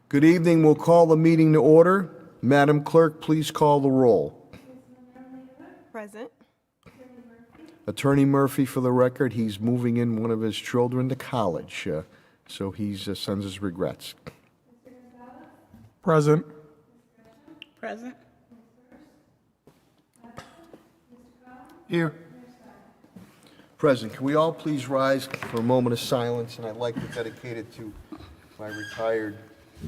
Good evening. We'll call the meeting to order. Madam Clerk, please call the roll. Present. Attorney Murphy, for the record, he's moving in one of his children to college, so he sends his regrets. Present. Present. Here. Present. Can we all please rise for a moment of silence? And I'd like to dedicate it to my retired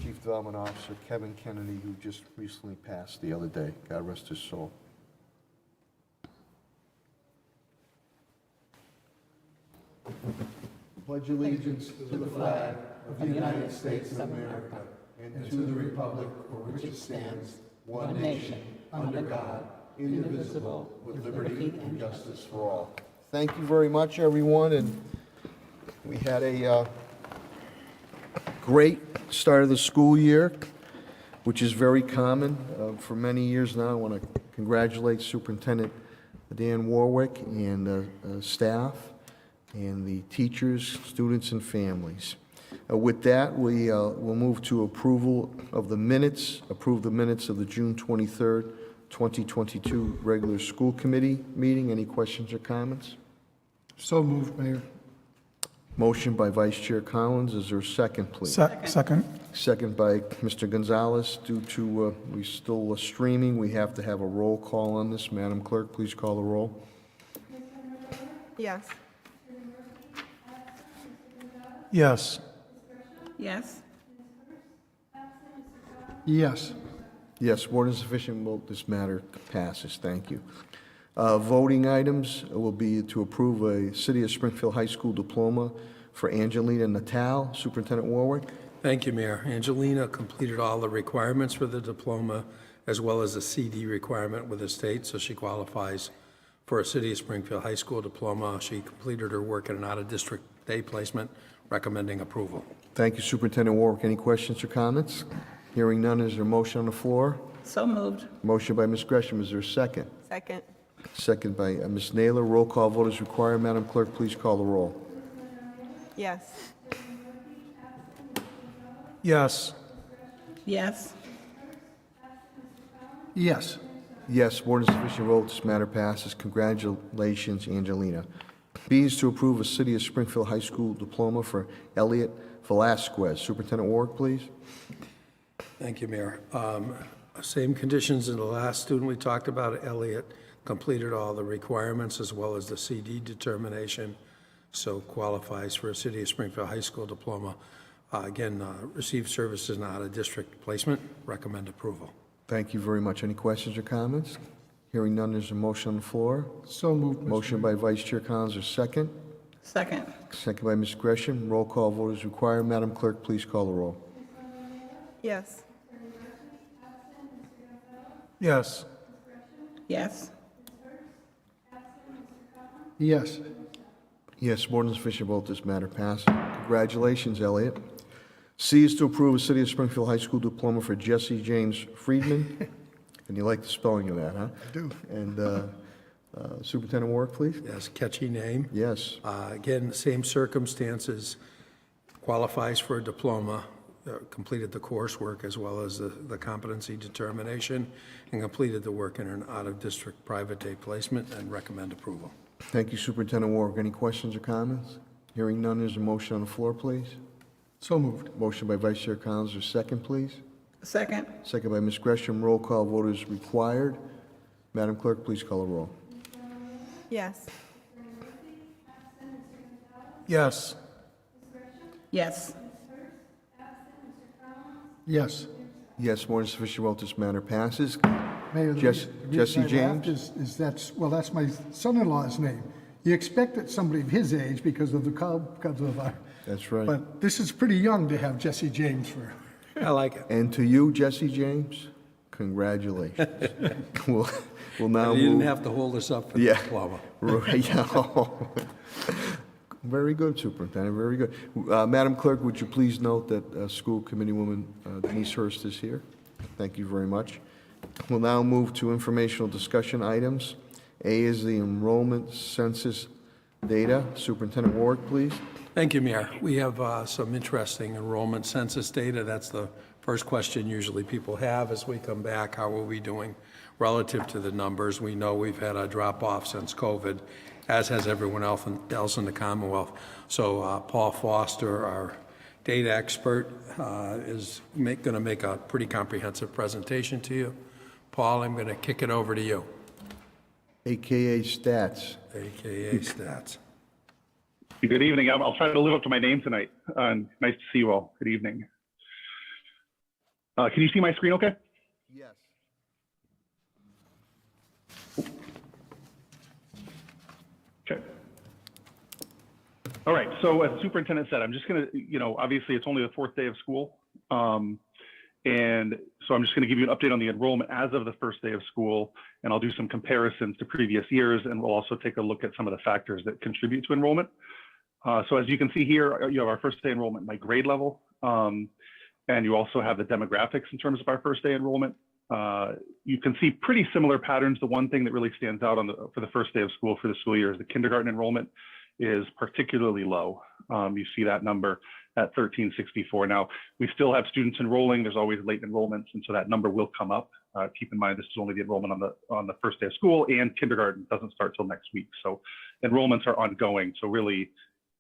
Chief Development Officer, Kevin Kennedy, who just recently passed the other day. God rest his soul. Pledge allegiance to the flag of the United States of America and to the republic for which it stands, one nation, under God, indivisible, with liberty and justice for all. Thank you very much, everyone, and we had a great start of the school year, which is very common for many years now. I want to congratulate Superintendent Dan Warwick and staff and the teachers, students, and families. With that, we'll move to approval of the minutes, approve the minutes of the June 23rd, 2022 regular school committee meeting. Any questions or comments? So moved, Mayor. Motion by Vice Chair Collins. Is there a second, please? Second. Second by Mr. Gonzalez. Due to we still streaming, we have to have a roll call on this. Madam Clerk, please call the roll. Yes. Yes. Yes. Yes. Yes, more than sufficient vote. This matter passes. Thank you. Voting items will be to approve a City of Springfield High School diploma for Angelina Natal. Superintendent Warwick. Thank you, Mayor. Angelina completed all the requirements for the diploma as well as a CD requirement with the state, so she qualifies for a City of Springfield High School diploma. She completed her work in an out-of-district day placement, recommending approval. Thank you, Superintendent Warwick. Any questions or comments? Hearing none, is there a motion on the floor? So moved. Motion by Ms. Gresham. Is there a second? Second. Second by Ms. Naylor. Roll call vote is required. Madam Clerk, please call the roll. Yes. Yes. Yes. Yes. Yes, more than sufficient vote. This matter passes. Congratulations, Angelina. B is to approve a City of Springfield High School diploma for Elliot Velasquez. Superintendent Warwick, please. Thank you, Mayor. Same conditions in the last student we talked about. Elliot completed all the requirements as well as the CD determination, so qualifies for a City of Springfield High School diploma. Again, received services in out-of-district placement. Recommend approval. Thank you very much. Any questions or comments? Hearing none, there's a motion on the floor. So moved, Mr. Motion by Vice Chair Collins, is second. Second. Second by Ms. Gresham. Roll call vote is required. Madam Clerk, please call the roll. Yes. Yes. Yes. Yes. Yes, more than sufficient vote. This matter passes. Congratulations, Elliot. C is to approve a City of Springfield High School diploma for Jesse James Friedman. And you like the spelling of that, huh? I do. And Superintendent Warwick, please. Yes, catchy name. Yes. Again, same circumstances, qualifies for a diploma, completed the coursework as well as the competency determination, and completed the work in an out-of-district private day placement, and recommend approval. Thank you, Superintendent Warwick. Any questions or comments? Hearing none, there's a motion on the floor, please. So moved. Motion by Vice Chair Collins, or second, please. Second. Second by Ms. Gresham. Roll call vote is required. Madam Clerk, please call the roll. Yes. Yes. Yes. Yes. Yes, more than sufficient vote. This matter passes. Mayor, the Jesse reason I James? laughed is that's my son-in-law's name. You expect that somebody of his age because of That's right. but this is pretty young to have Jesse James for. I like it. And to you, Jesse James, congratulations. we'll now You didn't move. have to hold us up for the Yeah. diploma. Right, yeah. Very good, Superintendent, very good. Madam Clerk, would you please note that School Committee Woman Denise Hurst is here? Thank you very much. We'll now move to informational discussion items. A is the enrollment census data. Superintendent Warwick, please. Thank you, Mayor. We have some interesting enrollment census data. That's the first question usually people have as we come back. How are we doing relative to the numbers? We know we've had a drop-off since COVID, as has everyone else in the Commonwealth. So Paul Foster, our data expert, is going to make a pretty comprehensive presentation to you. Paul, I'm going to kick it over to you. AKA Stats. AKA Stats. Good evening. I'll try to live up to my name tonight. Nice to see you all. Good evening. Can you see my screen okay? Yes. Okay. All right. So as the superintendent said, I'm just going to, obviously it's only the fourth day of school. And so I'm just going to give you an update on the enrollment as of the first day of school, and I'll do some comparisons to previous years, and we'll also take a look at some of the factors that contribute to enrollment. So as you can see here, you have our first day enrollment by grade level, and you also have the demographics in terms of our first day enrollment. You can see pretty similar patterns. The one thing that really stands out for the first day of school for the school year is the kindergarten enrollment is particularly low. You see that number at 1364. Now, we still have students enrolling. There's always late enrollments, and so that number will come up. Keep in mind, this is only the enrollment on the first day of school, and kindergarten doesn't start till next week. So enrollments are ongoing. So really,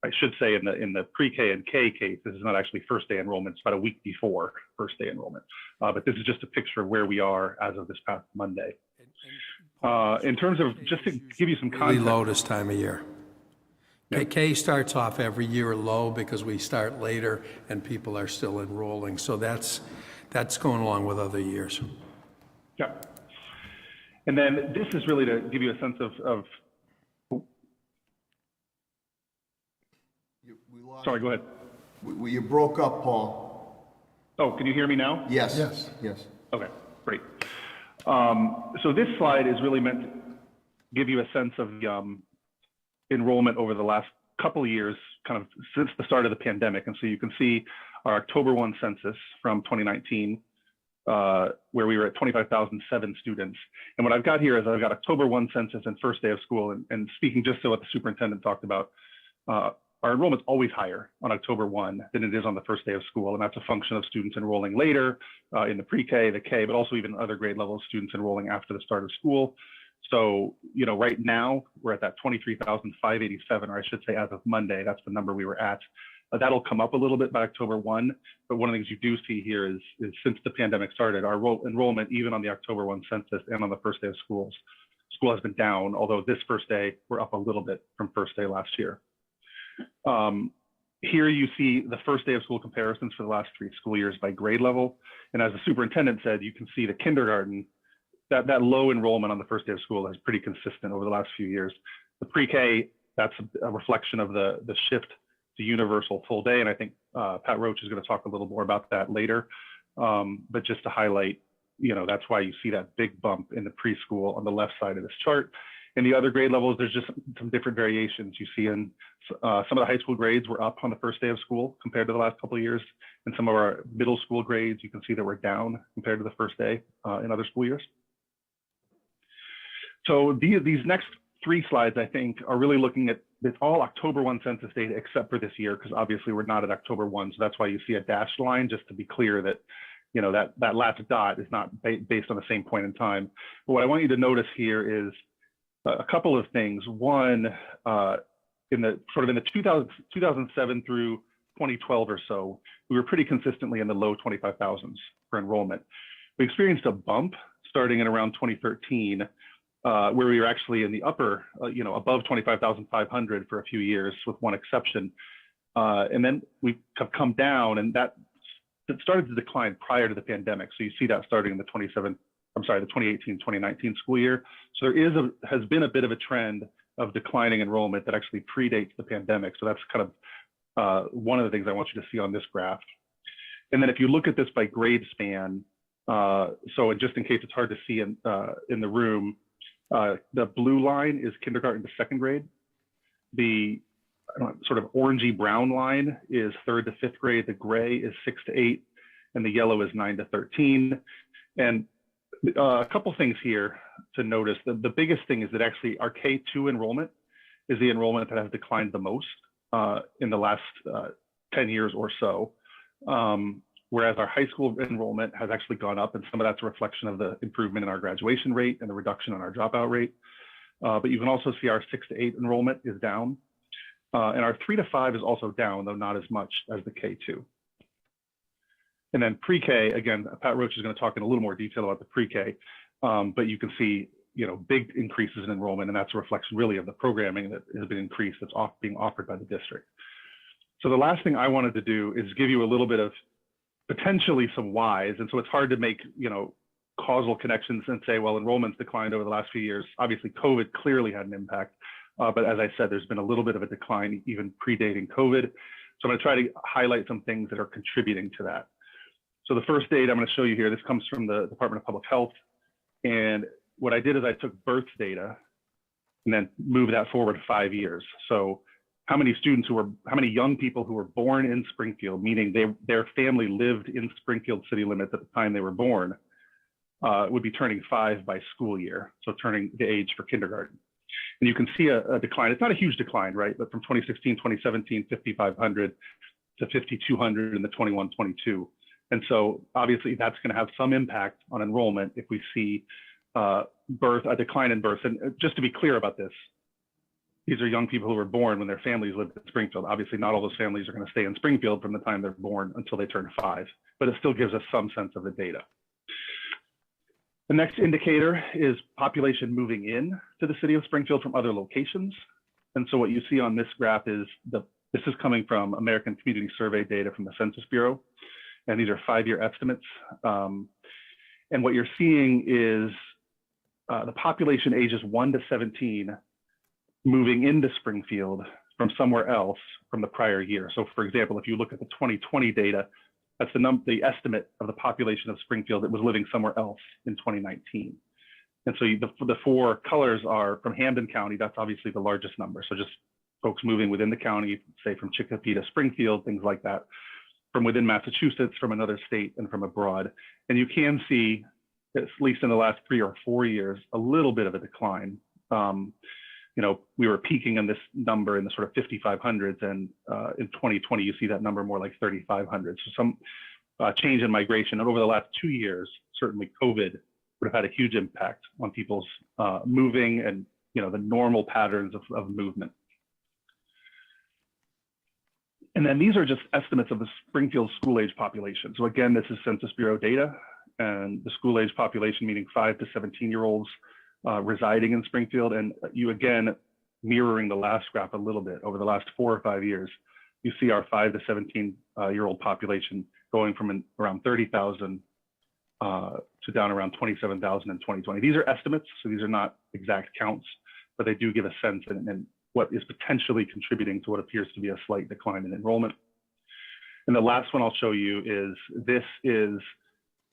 I should say in the pre-K and K case, this is not actually first day enrollment. It's about a week before first day enrollment. But this is just a picture of where we are as of this past Monday. In terms of, just to give you some Really context. low this time of year. K starts off every year low because we start later and people are still enrolling. So that's going along with other years. Yeah. And then this is really to give you a sense of sorry, go ahead. You broke up, Paul. Oh, can you hear me now? Yes. Yes. Yes. Okay, great. So this slide is really meant to give you a sense of the enrollment over the last couple of years, kind of since the start of the pandemic. And so you can see our October 1 census from 2019, where we were at 25,007 students. And what I've got here is I've got October 1 census and first day of school. And speaking just to what the superintendent talked about, our enrollment's always higher on October 1 than it is on the first day of school. And that's a function of students enrolling later in the pre-K, the K, but also even other grade level students enrolling after the start of school. So, right now we're at that 23,587, or I should say as of Monday, that's the number we were at. That'll come up a little bit by October 1. But one of the things you do see here is since the pandemic started, our enrollment, even on the October 1 census and on the first day of school has been down, although this first day we're up a little bit from first day last year. Here you see the first day of school comparisons for the last 3 school years by grade level. And as the superintendent said, you can see the kindergarten, that low enrollment on the first day of school is pretty consistent over the last few years. The pre-K, that's a reflection of the shift to universal full day. And I think Pat Roach is going to talk a little more about that later. But just to highlight, that's why you see that big bump in the preschool on the left side of this chart. In the other grade levels, there's just some different variations. You see in some of the high school grades were up on the first day of school compared to the last couple of years. And some of our middle school grades, you can see that we're down compared to the first day in other school years. So these next 3 slides, I think, are really looking at, it's all October 1 census data except for this year, because obviously we're not at October 1. So that's why you see a dashed line, just to be clear that, that last dot is not based on the same point in time. But what I want you to notice here is a couple of things. One, in the 2007 through 2012 or so, we were pretty consistently in the low 25,000s for enrollment. We experienced a bump starting in around 2013, where we were actually in the upper, above 25,500 for a few years, with one exception. And then we have come down, and that started to decline prior to the pandemic. So you see that starting in the 2018-2019 school year. So there has been a bit of a trend of declining enrollment that actually predates the pandemic. So that's kind of one of the things I want you to see on this graph. And then if you look at this by grade span, so just in case it's hard to see in the room, the blue line is kindergarten to 2nd grade. The sort of orangey brown line is 3rd to 5th grade. The gray is 6 to 8, and the yellow is 9 to 13. And a couple things here to notice. The biggest thing is that actually our K2 enrollment is the enrollment that has declined the most in the last 10 years or so. Whereas our high school enrollment has actually gone up, and some of that's a reflection of the improvement in our graduation rate and the reduction in our dropout rate. But you can also see our 6 to 8 enrollment is down. And our 3 to 5 is also down, though not as much as the K2. And then pre-K, again, Pat Roach is going to talk in a little more detail about the pre-K, but you can see, big increases in enrollment, and that's a reflection really of the programming that has been increased that's being offered by the district. So the last thing I wanted to do is give you a little bit of potentially some whys, and so it's hard to make, causal connections and say, well, enrollment's declined over the last few years. Obviously, COVID clearly had an impact, but as I said, there's been a little bit of a decline even predating COVID. So I'm going to try to highlight some things that are contributing to that. So the first data I'm going to show you here, this comes from the Department of Public Health. And what I did is I took birth data and then moved that forward 5 years. So how many young people who were born in Springfield, meaning their family lived in Springfield city limits at the time they were born, would be turning 5 by school year. So turning the age for kindergarten. And you can see a decline. It's not a huge decline, right? But from 2016, 2017, 5,500 to 5,200 in the 21, 22. And so obviously that's going to have some impact on enrollment if we see a decline in births. And just to be clear about this, these are young people who were born when their families lived in Springfield. Obviously not all those families are going to stay in Springfield from the time they're born until they turn 5, but it still gives us some sense of the data. The next indicator is population moving in to the city of Springfield from other locations. And so what you see on this graph is this is coming from American Community Survey data from the Census Bureau. And these are 5-year estimates. And what you're seeing is the population ages 1 to 17 moving into Springfield from somewhere else from the prior year. So for example, if you look at the 2020 data, that's the estimate of the population of Springfield that was living somewhere else in 2019. And so the 4 colors are from Hampden County. That's obviously the largest number. So just folks moving within the county, say from Chicopee to Springfield, things like that, from within Massachusetts, from another state, and from abroad. And you can see, at least in the last 3 or 4 years, a little bit of a decline. We were peaking on this number in the sort of 5,500s, and in 2020, you see that number more like 3,500. So some change in migration. And over the last 2 years, certainly COVID would have had a huge impact on people's moving and the normal patterns of movement. And then these are just estimates of the Springfield school age population. So again, this is Census Bureau data, and the school age population, meaning 5 to 17-year-olds residing in Springfield. And you again, mirroring the last graph a little bit, over the last 4 or 5 years, you see our 5 to 17-year-old population going from around 30,000 to down around 27,000 in 2020. These are estimates, so these are not exact counts, but they do give a sense and what is potentially contributing to what appears to be a slight decline in enrollment. And the last one I'll show you this is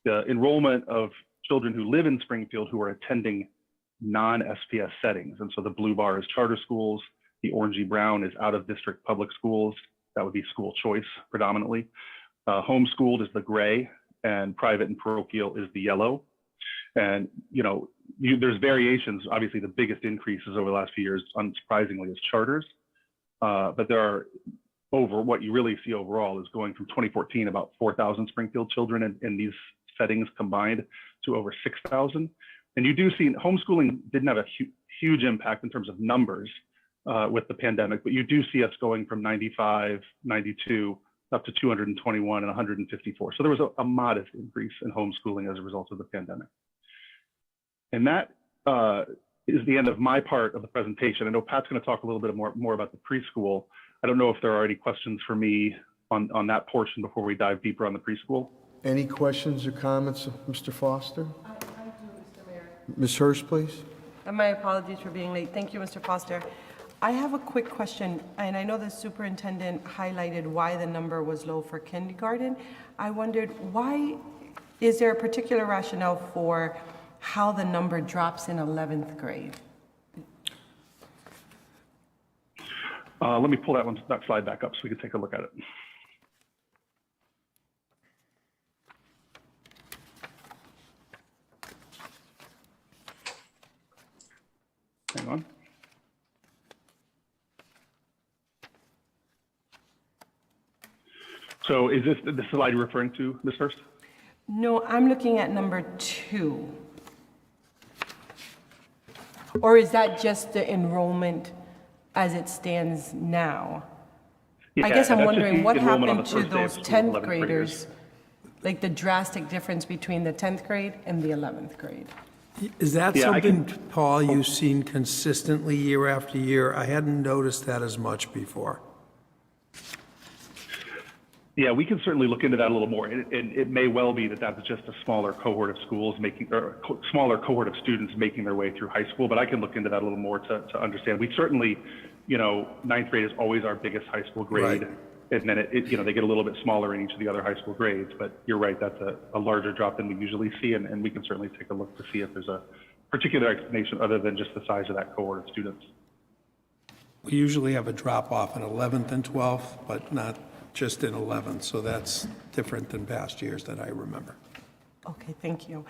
the enrollment of children who live in Springfield who are attending non-SPS settings. And so the blue bar is charter schools, the orangey brown is out-of-district public schools. That would be school choice predominantly. Homeschooled is the gray, and private and parochial is the yellow. And there's variations. Obviously, the biggest increases over the last few years, unsurprisingly, is charters. But there are what you really see overall is going from 2014, about 4,000 Springfield children in these settings combined to over 6,000. And you do see homeschooling didn't have a huge impact in terms of numbers with the pandemic, but you do see us going from 95, 92 up to 221 and 154. So there was a modest increase in homeschooling as a result of the pandemic. And that is the end of my part of the presentation. I know Pat's going to talk a little bit more about the preschool. I don't know if there are any questions for me on that portion before we dive deeper on the preschool. Any questions or comments, Mr. Foster? I do, Mr. Mayor. Ms. Hurst, please. And my apologies for being late. Thank you, Mr. Foster. I have a quick question, and I know the superintendent highlighted why the number was low for kindergarten. I wondered is there a particular rationale for how the number drops in 11th grade? Let me pull that slide back up so we can take a look at it. Hang on. So is this the slide you're referring to, Ms. Hurst? No, I'm looking at number 2. Or is that just the enrollment as it stands now? I guess I'm that's just wondering the what enrollment on happened the to first day of those school, 10th 11th graders? Like the drastic difference between the 10th grade and the 11th grade? Is that Yeah, I something, can- Paul, you've seen consistently year after year? I hadn't noticed that as much before. Yeah, we can certainly look into that a little more. It may well be that that's just a smaller cohort of schools making, or smaller cohort of students making their way through high school, but I can look into that a little more to understand. We certainly, ninth grade is always our biggest high school grade. Right. And then they get a little bit smaller in each of the other high school grades, but you're right, that's a larger drop than we usually see, and we can certainly take a look to see if there's a particular explanation other than just the size of that cohort of students. We usually have a drop-off in 11th and 12th, but not just in 11th, so that's different than past years that I remember. Okay, thank you.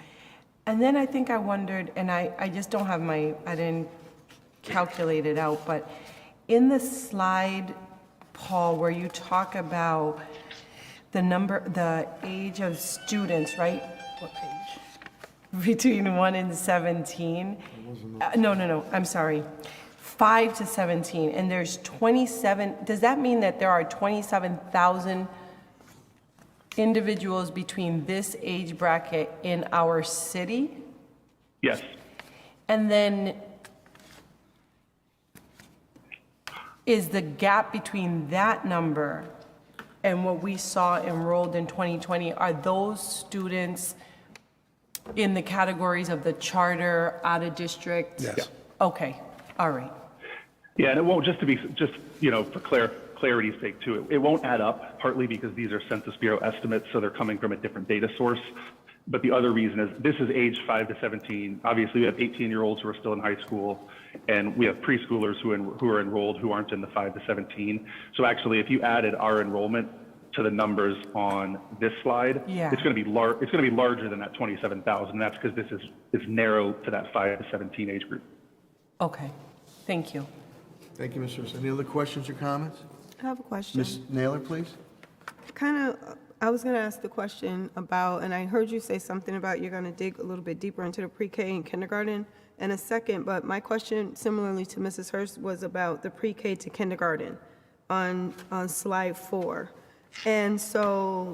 And then I think I wondered, and I just don't have I didn't calculate it out, but in the slide, Paul, where you talk about the age of students, right? What page? Between 1 and 17. No, I'm sorry. 5 to 17, and there's 27, does that mean that there are 27,000 individuals between this age bracket in our city? Yes. And then is the gap between that number and what we saw enrolled in 2020, are those students in the categories of the charter, out of district? Yes. Okay, all right. Yeah, and it won't, for clarity's sake too, it won't add up, partly because these are Census Bureau estimates, so they're coming from a different data source. But the other reason is this is age 5 to 17. Obviously, we have 18-year-olds who are still in high school, and we have preschoolers who are enrolled who aren't in the 5 to 17. So actually, if you added our enrollment to the numbers on this slide, Yeah. it's going to be larger than that 27,000. That's because this is narrow to that 5 to 17 age group. Okay, thank you. Thank you, Mr. Hurst. Any other questions or comments? I have a question. Ms. Naylor, please. I was going to ask the question about, and I heard you say something about you're going to dig a little bit deeper into the pre-K and kindergarten in a second, but my question, similarly to Mrs. Hurst, was about the pre-K to kindergarten on slide 4. And so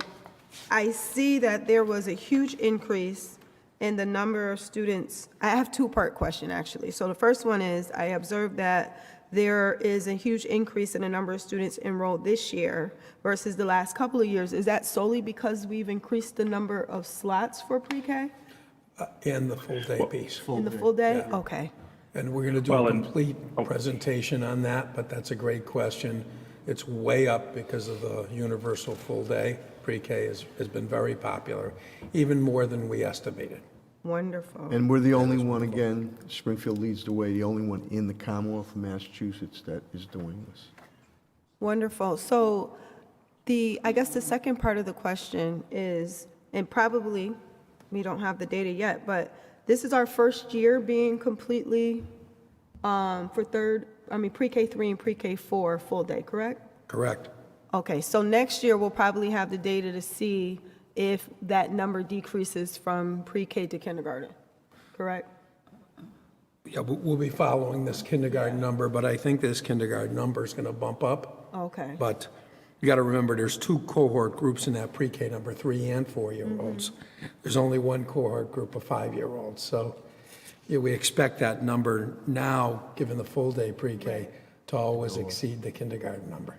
I see that there was a huge increase in the number of students. I have two-part question, actually. So the first one is, I observed that there is a huge increase in the number of students enrolled this year versus the last couple of years. Is that solely because we've increased the number of slots for pre-K And the full-day piece. in the full day? Yeah. Okay. And we're going to do Well, a and- complete presentation on that, but that's a great question. It's way up because of the universal full-day. Pre-K has been very popular, even more than we estimated. Wonderful. And we're the only one, again, Springfield leads the way, the only one in the Commonwealth of Massachusetts that is doing this. Wonderful. So I guess the second part of the question is, and probably we don't have the data yet, but this is our first year being completely for pre-K 3 and pre-K 4 full day, correct? Correct. Okay, so next year we'll probably have the data to see if that number decreases from pre-K to kindergarten, correct? Yeah, we'll be following this kindergarten number, but I think this kindergarten number is going to bump up. Okay. But you got to remember, there's 2 cohort groups in that pre-K number, 3 and 4-year-olds. There's only 1 cohort group of 5-year-olds. So yeah, we expect that number now, given the full-day pre-K, to always exceed the kindergarten number.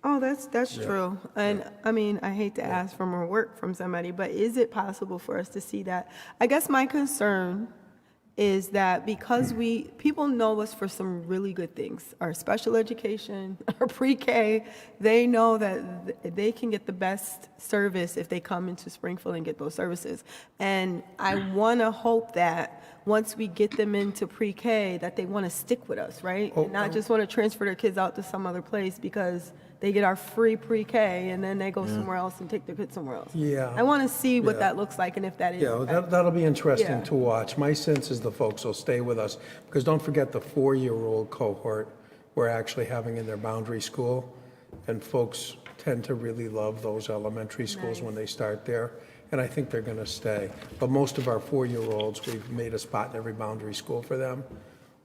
Oh, that's true. And I mean, I hate to ask for more work from somebody, but is it possible for us to see that? I guess my concern is that because people know us for some really good things, our special education, our pre-K, they know that they can get the best service if they come into Springfield and get those services. And I want to hope that once we get them into pre-K, that they want to stick with us, right? And not just want to transfer their kids out to some other place because they get our free pre-K and then they go somewhere else and take their kids somewhere else. Yeah. I want to see what Yeah. that looks like and if that is. Yeah, that'll be interesting Yeah. to watch. My sense is the folks will stay with us, because don't forget the 4-year-old cohort we're actually having in their boundary school, and folks tend to really love those elementary schools when they start there, and I think they're going to stay. But most of our 4-year-olds, we've made a spot in every boundary school for them,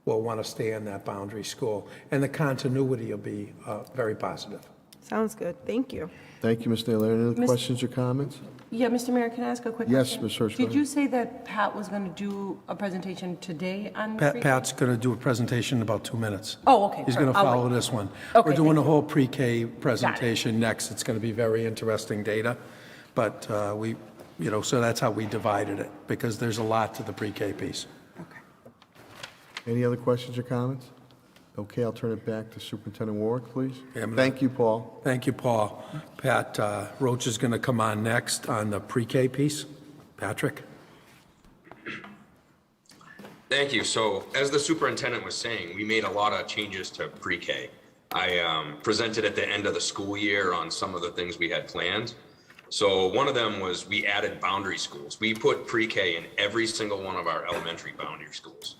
will want to stay in that boundary school, and the continuity will be very positive. Sounds good. Thank you. Thank you, Ms. Naylor. Any other Miss- questions or comments? Yeah, Mr. Mayor, can I ask a quick Yes, question? Ms. Hirsch, go Did ahead. you say that Pat was going to do a presentation today on pre-K? Pat's going to do a presentation in about 2 minutes. Oh, okay. He's going to perfect. I'll follow wait. this one. Okay, We're doing thank a whole pre-K presentation next. It's going to be very interesting data, but so that's how we divided it, because there's a lot to the pre-K piece. Okay. Any other questions or comments? Okay, I'll turn it back to Superintendent Warwick, please. Yeah, I'm gonna- Thank you, Paul. Thank you, Paul. Pat Roach is going to come on next on the pre-K piece. Patrick? Thank you. So as the superintendent was saying, we made a lot of changes to pre-K. I presented at the end of the school year on some of the things we had planned. So one of them was we added boundary schools. We put pre-K in every single one of our elementary boundary schools.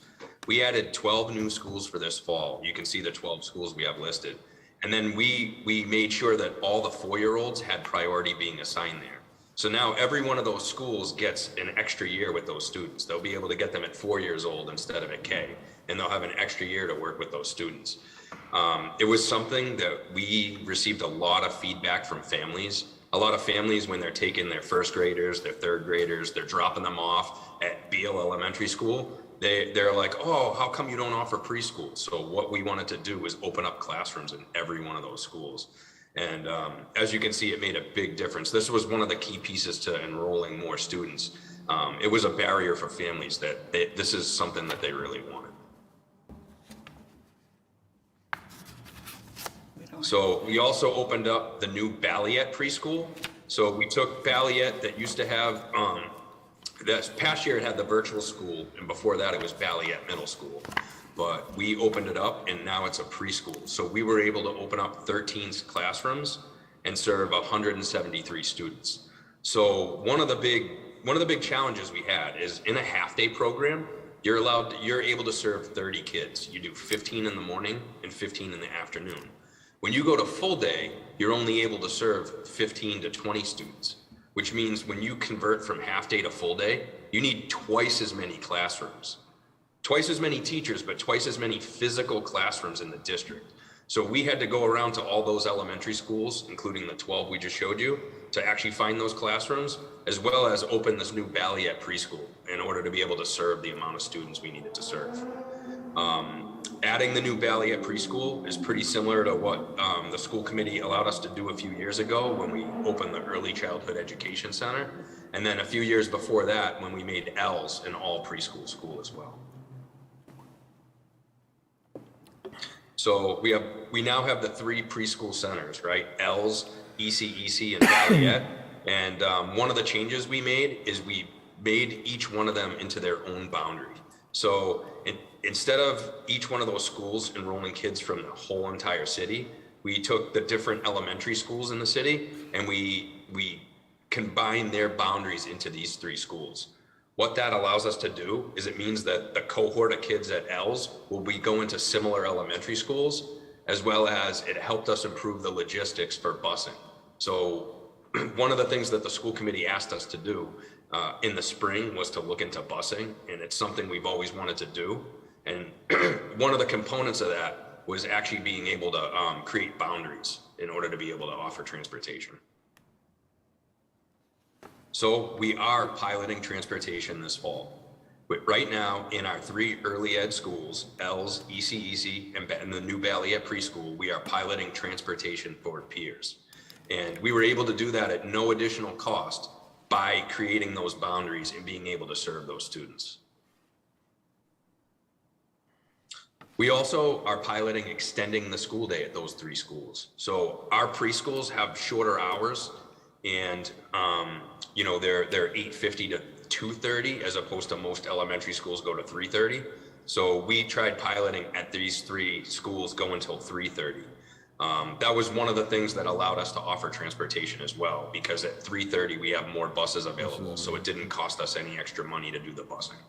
We added 12 new schools for this fall. You can see the 12 schools we have listed. And then we made sure that all the 4-year-olds had priority being assigned there. So now every one of those schools gets an extra year with those students. They'll be able to get them at 4 years old instead of at K, and they'll have an extra year to work with those students. It was something that we received a lot of feedback from families. A lot of families, when they're taking their first graders, their third graders, they're dropping them off at Beale Elementary School. They're like, oh, how come you don't offer preschool? So what we wanted to do was open up classrooms in every one of those schools. And as you can see, it made a big difference. This was one of the key pieces to enrolling more students. It was a barrier for families that this is something that they really wanted. So we also opened up the new Ballet Preschool. So we took Ballet that used to have, this past year it had the virtual school, and before that it was Ballet Middle School. But we opened it up and now it's a preschool. So we were able to open up 13 classrooms and serve 173 students. So one of the big challenges we had is in a half-day program, you're able to serve 30 kids. You do 15 in the morning and 15 in the afternoon. When you go to full day, you're only able to serve 15 to 20 students, which means when you convert from half day to full day, you need twice as many classrooms, twice as many teachers, but twice as many physical classrooms in the district. So we had to go around to all those elementary schools, including the 12 we just showed you, to actually find those classrooms, as well as open this new Ballet Preschool in order to be able to serve the amount of students we needed to serve. Adding the new Ballet Preschool is pretty similar to what the school committee allowed us to do a few years ago when we opened the Early Childhood Education Center. And then a few years before that, when we made ELS an all preschool school as well. So we now have the 3 preschool centers, right? ELS, ECEC, and Ballet. And one of the changes we made is we made each one of them into their own boundary. So instead of each one of those schools enrolling kids from the whole entire city, we took the different elementary schools in the city and we combined their boundaries into these 3 schools. What that allows us to do is it means that the cohort of kids at ELS will be going to similar elementary schools, as well as it helped us improve the logistics for busing. So one of the things that the school committee asked us to do in the spring was to look into busing, and it's something we've always wanted to do. And one of the components of that was actually being able to create boundaries in order to be able to offer transportation. So we are piloting transportation this fall. But right now, in our 3 early ed schools, ELS, ECEC, and the new Ballet Preschool, we are piloting transportation for peers. And we were able to do that at no additional cost by creating those boundaries and being able to serve those students. We also are piloting extending the school day at those 3 schools. So our preschools have shorter hours, and they're 8:50 to 2:30 as opposed to most elementary schools go to 3:30. So we tried piloting at these 3 schools go until 3:30. That was one of the things that allowed us to offer transportation as well, because at 3:30 we have more buses available, so it didn't cost us any extra money to do the busing.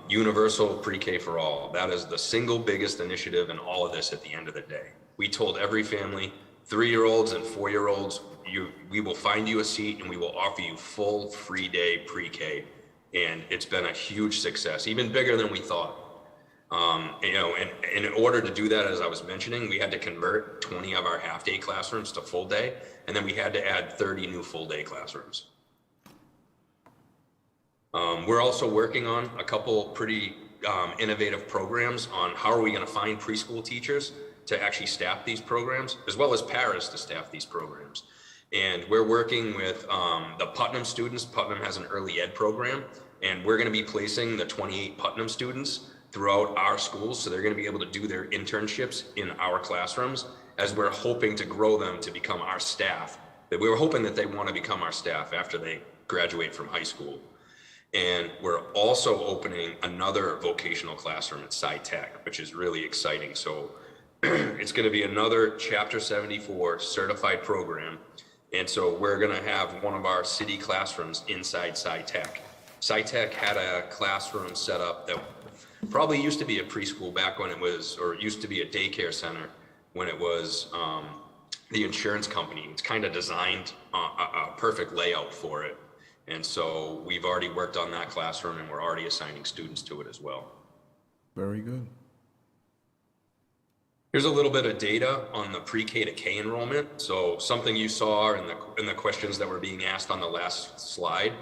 Universal pre-K for all. That is the single biggest initiative in all of this at the end of the day. We told every family, 3-year-olds and 4-year-olds, we will find you a seat and we will offer you full free day pre-K. And it's been a huge success, even bigger than we thought. You know, and in order to do that, as I was mentioning, we had to convert 20 of our half-day classrooms to full day, and then we had to add 30 new full-day classrooms. We're also working on a couple pretty innovative programs on how are we going to find preschool teachers to actually staff these programs, as well as paras to staff these programs. And we're working with the Putnam students. Putnam has an early ed program, and we're going to be placing the 28 Putnam students throughout our schools, so they're going to be able to do their internships in our classrooms, as we're hoping to grow them to become our staff. That we were hoping that they want to become our staff after they graduate from high school. And we're also opening another vocational classroom at SciTech, which is really exciting. So it's going to be another Chapter 74 certified program. And so we're going to have one of our city classrooms inside SciTech. SciTech had a classroom set up that probably used to be a preschool back when it was, or it used to be a daycare center when it was the insurance company. It's kind of designed a perfect layout for it. And so we've already worked on that classroom and we're already assigning students to it as well. Very good. Here's a little bit of data on the pre-K to K enrollment. So something you saw in the questions that were being asked on the last slide,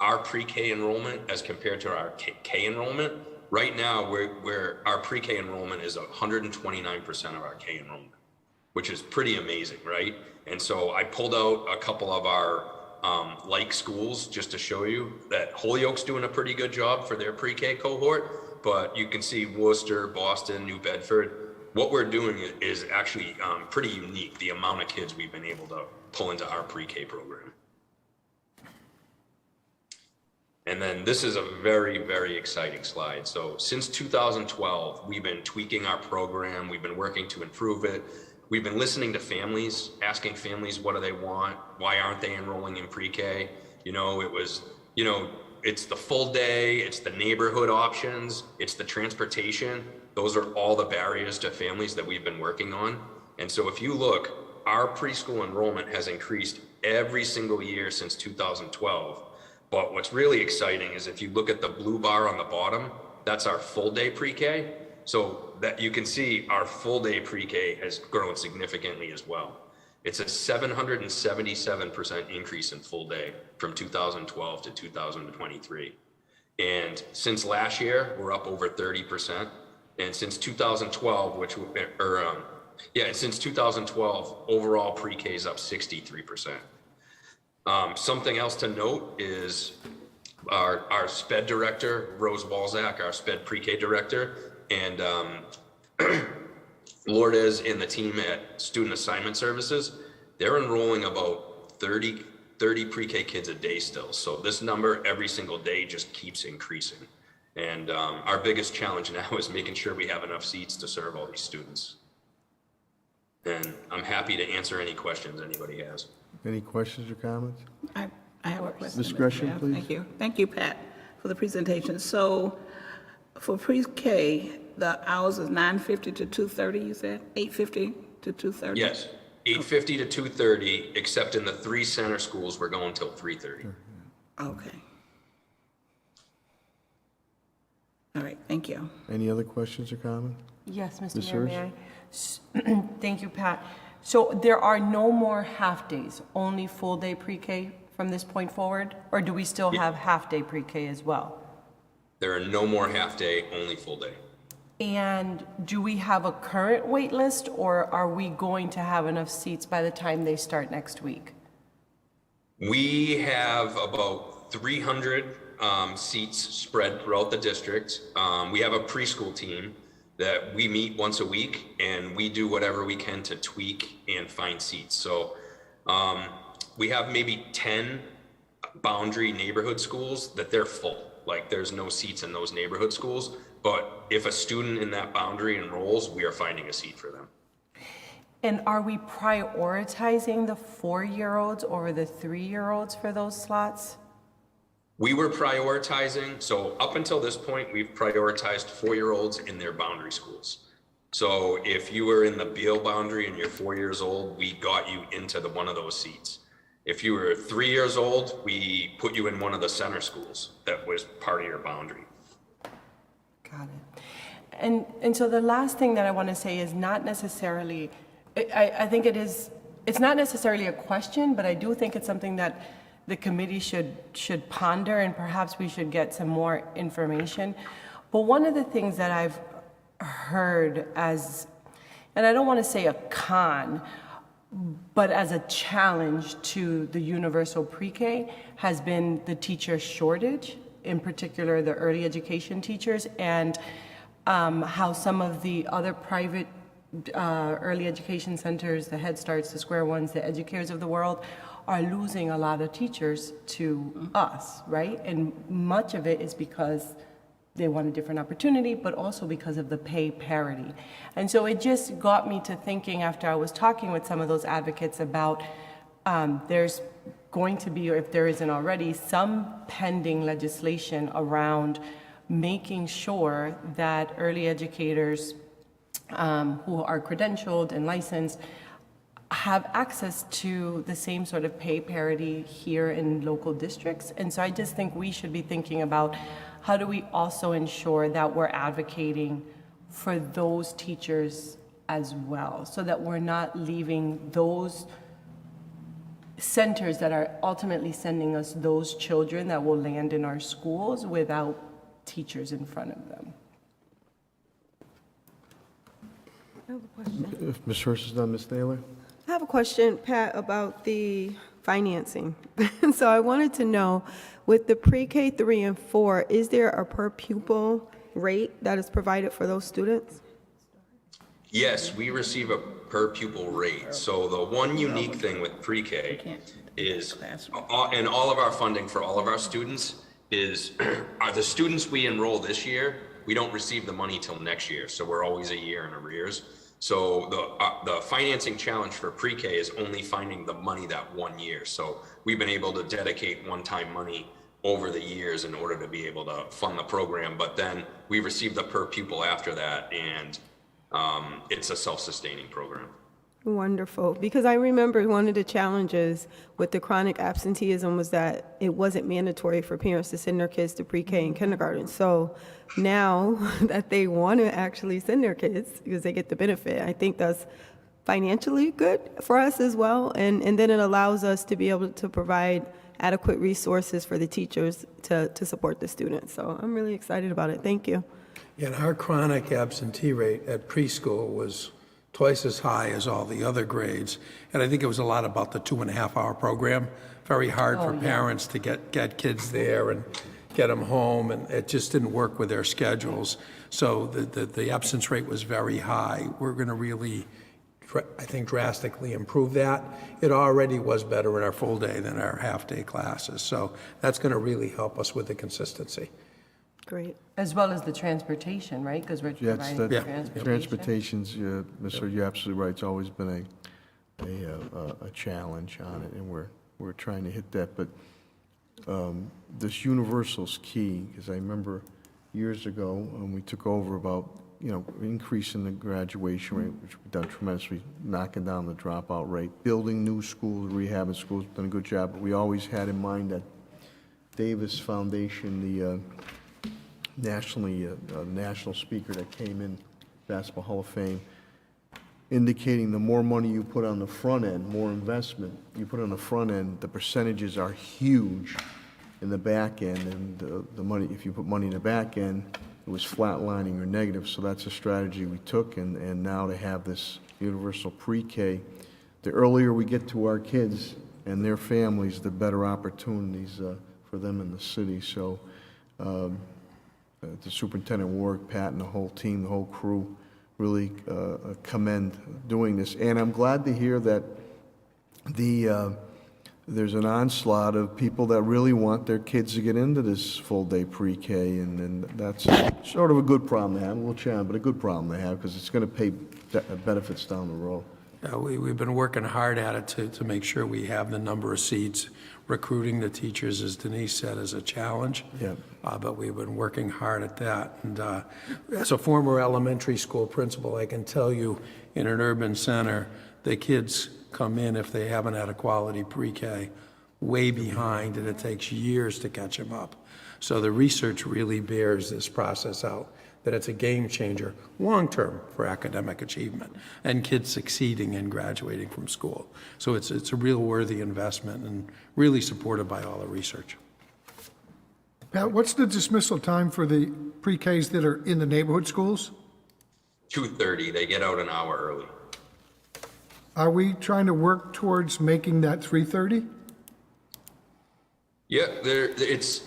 our pre-K enrollment as compared to our K enrollment, right now our pre-K enrollment is 129% of our K enrollment, which is pretty amazing, right? And so I pulled out a couple of our like schools just to show you that Holyoke's doing a pretty good job for their pre-K cohort, but you can see Worcester, Boston, New Bedford. What we're doing is actually pretty unique, the amount of kids we've been able to pull into our pre-K program. And then this is a very, very exciting slide. So since 2012, we've been tweaking our program. We've been working to improve it. We've been listening to families, asking families, what do they want? Why aren't they enrolling in pre-K? You know, it's the full day, it's the neighborhood options, it's the transportation. Those are all the barriers to families that we've been working on. And so if you look, our preschool enrollment has increased every single year since 2012. But what's really exciting is if you look at the blue bar on the bottom, that's our full day pre-K. So that you can see our full day pre-K has grown significantly as well. It's a 777% increase in full day from 2012 to 2023. And since last year, we're up over 30%. And since 2012, since 2012, overall pre-K is up 63%. Something else to note is our SPED director, Rose Walzak, our SPED pre-K director, and Lourdes and the team at Student Assignment Services, they're enrolling about 30 pre-K kids a day still. So this number every single day just keeps increasing. And our biggest challenge now is making sure we have enough seats to serve all these students. And I'm happy to answer any questions anybody has. Any questions or comments? I have a question. Ms. Mr. Gresham, Mayor. please. Thank you. Thank you, Pat, for the presentation. So for pre-K, the hours is 9:50 to 2:30, you said? 8:50 to 2:30? Yes, 8:50 to 2:30, except in the 3 center schools, we're going till 3:30. Okay. All right, thank you. Any other questions or comments? Yes, Mr. Ms. Mayor, Hirsch? may I? Thank you, Pat. So there are no more half-days, only full-day pre-K from this point forward? Or do we still have half-day pre-K as well? There are no more half-day, only full-day. And do we have a current wait list, or are we going to have enough seats by the time they start next week? We have about 300 seats spread throughout the district. We have a preschool team that we meet once a week, and we do whatever we can to tweak and find seats. So we have maybe 10 boundary neighborhood schools that they're full. Like there's no seats in those neighborhood schools, but if a student in that boundary enrolls, we are finding a seat for them. And are we prioritizing the 4-year-olds over the 3-year-olds for those slots? We were prioritizing, so up until this point, we've prioritized 4-year-olds in their boundary schools. So if you were in the Beale boundary and you're 4 years old, we got you into one of those seats. If you were 3 years old, we put you in one of the center schools that was part of your boundary. Got it. And so the last thing that I want to say is not necessarily, I think it's not necessarily a question, but I do think it's something that the committee should ponder, and perhaps we should get some more information. But one of the things that I've heard as, and I don't want to say a con, but as a challenge to the universal pre-K has been the teacher shortage, in particular the early education teachers, and how some of the other private early education centers, the Head Starts, the Square Ones, the Educares of the world, are losing a lot of teachers to us, right? And much of it is because they want a different opportunity, but also because of the pay parity. And so it just got me to thinking, after I was talking with some of those advocates, about there's going to be, or if there isn't already, some pending legislation around making sure that early educators who are credentialed and licensed have access to the same sort of pay parity here in local districts. And so I just think we should be thinking about how do we also ensure that we're advocating for those teachers as well, so that we're not leaving those centers that are ultimately sending us those children that will land in our schools without teachers in front of them. I have a question. If Ms. Hurst is done, Ms. Naylor? I have a question, Pat, about the financing. So I wanted to know, with the pre-K 3 and 4, is there a per pupil rate that is provided for those students? Yes, we receive a per pupil rate. So the one unique thing with pre-K is, and all of our funding for all of our students is, are the students we enroll this year, we don't receive the money till next year. So we're always a year in arrears. So the financing challenge for pre-K is only finding the money that 1 year. So we've been able to dedicate one-time money over the years in order to be able to fund the program. But then we receive the per pupil after that, and it's a self-sustaining program. Wonderful, because I remember one of the challenges with the chronic absenteeism was that it wasn't mandatory for parents to send their kids to pre-K and kindergarten. So now that they want to actually send their kids because they get the benefit, I think that's financially good for us as well. And then it allows us to be able to provide adequate resources for the teachers to support the students. So I'm really excited about it. Thank you. Yeah, and our chronic absentee rate at preschool was twice as high as all the other grades. And I think it was a lot about the 2.5-hour program. Very hard for parents to get kids there and get them home, and it just didn't work with their schedules. So the absence rate was very high. We're going to really, I think, drastically improve that. It already was better in our full day than our half-day classes. So that's going to really help us with the consistency. Great. As well as the transportation, right? Because we're Yeah, providing transportation. transportation's, Mr., you're absolutely right, it's always been a challenge on it, and we're trying to hit that, but this universal's key, because I remember years ago when we took over about, increasing the graduation rate, which we've done tremendously, knocking down the dropout rate, building new schools, rehabbing schools, done a good job, but we always had in mind that Davis Foundation, the national speaker that came in, Basketball Hall of Fame, indicating the more money you put on the front end, more investment you put on the front end, the percentages are huge in the back end, and the money, if you put money in the back end, it was flatlining or negative. So that's a strategy we took, and now to have this universal pre-K, the earlier we get to our kids and their families, the better opportunities for them in the city. So the superintendent Warwick, Pat, and the whole team, the whole crew, really commend doing this. And I'm glad to hear that there's an onslaught of people that really want their kids to get into this full-day pre-K, and that's sort of a good problem to have, a little challenge, but a good problem to have, because it's going to pay benefits down the road. We've been working hard at it to make sure we have the number of seats. Recruiting the teachers, as Denise said, is a challenge. Yeah. But we've been working hard at that. And as a former elementary school principal, I can tell you, in an urban center, the kids come in, if they haven't had a quality pre-K, way behind, and it takes years to catch them up. So the research really bears this process out, that it's a game changer long-term for academic achievement and kids succeeding and graduating from school. So it's a real worthy investment and really supported by all the research. Pat, what's the dismissal time for the pre-Ks that are in the neighborhood schools? 2:30, they get out an hour early. Are we trying to work towards making that 3:30? Yeah,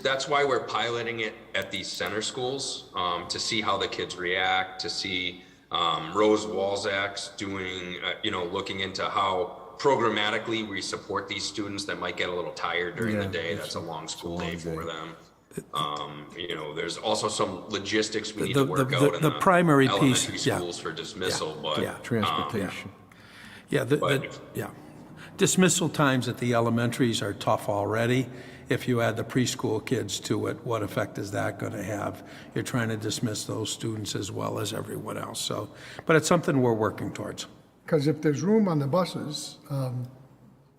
that's why we're piloting it at these center schools, to see how the kids react, to see Rose Walzak's doing, looking into how programmatically we support these students that might get a little tired during the day. That's a long school day for them. There's also some logistics we need to work out in the primary piece, elementary schools for dismissal, but Transportation. Dismissal times at the elementaries are tough already. If you add the preschool kids to it, what effect is that going to have? You're trying to dismiss those students as well as everyone else. So, but it's something we're working towards. Because if there's room on the buses,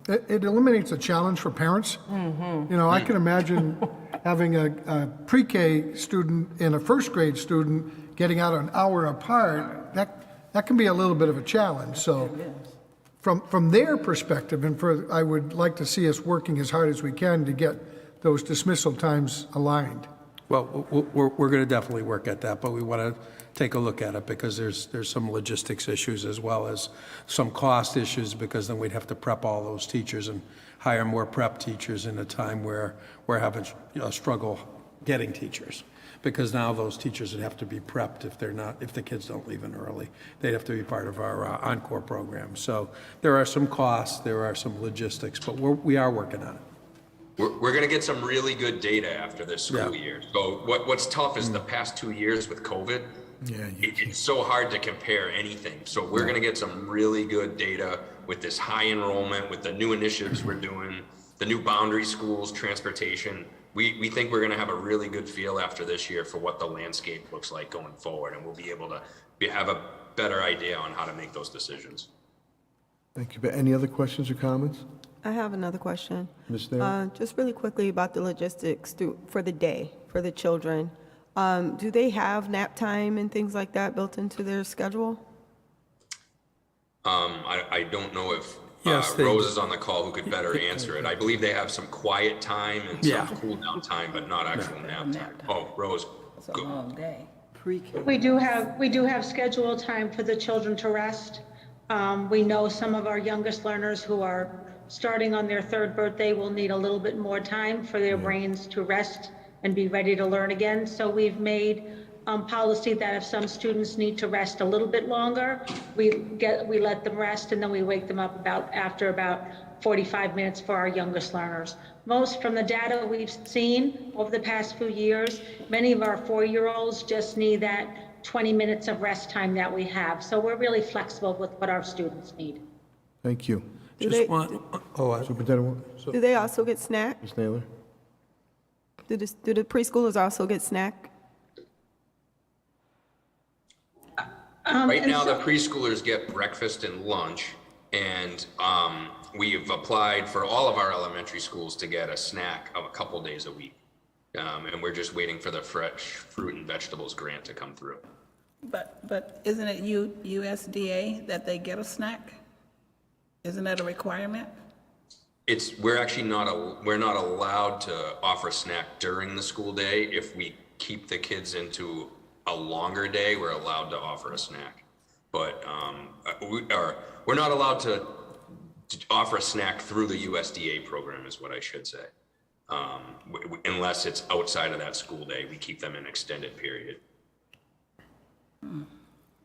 it eliminates a challenge for parents. I can imagine having a pre-K student and a first grade student getting out an hour apart. That can be a little bit of a challenge. So from their perspective, I would like to see us working as hard as we can to get those dismissal times aligned. Well, we're going to definitely work at that, but we want to take a look at it because there's some logistics issues as well as some cost issues, because then we'd have to prep all those teachers and hire more prep teachers in a time where we're having a struggle getting teachers. Because now those teachers would have to be prepped if the kids don't leave in early. They'd have to be part of our Encore program. So there are some costs, there are some logistics, but we are working on it. We're going to get some really good data after this school year. So what's tough is the past 2 years with COVID, it's so hard to compare anything. So we're going to get some really good data with this high enrollment, with the new initiatives we're doing, the new boundary schools, transportation. We think we're going to have a really good feel after this year for what the landscape looks like going forward, and we'll be able to have a better idea on how to make those decisions. Thank you. Any other questions or comments? I have another question. Ms. Naylor? Just really quickly about the logistics for the day, for the children. Do they have nap time and things like that built into their schedule? I don't know if Yes, Rose is on the call who could better answer it. I believe they have some quiet time and some cool down time, but not actual nap time. Oh, Rose. It's a long day. We do have scheduled time for the children to rest. We know some of our youngest learners who are starting on their third birthday will need a little bit more time for their brains to rest and be ready to learn again. So we've made policy that if some students need to rest a little bit longer, we let them rest, and then we wake them up after about 45 minutes for our youngest learners. Most from the data we've seen over the past few years, many of our 4-year-olds just need that 20 minutes of rest time that we have. So we're really flexible with what our students need. Thank you. Superintendent, Do they also get snack? Ms. Naylor? Do the preschoolers also get snack? Right now, the preschoolers get breakfast and lunch, and we've applied for all of our elementary schools to get a snack of a couple days a week. And we're just waiting for the fresh fruit and vegetables grant to come through. But isn't it USDA that they get a snack? Isn't that a requirement? We're actually we're not allowed to offer a snack during the school day. If we keep the kids into a longer day, we're allowed to offer a snack. But we're not allowed to offer a snack through the USDA program, is what I should say. Unless it's outside of that school day, we keep them an extended period.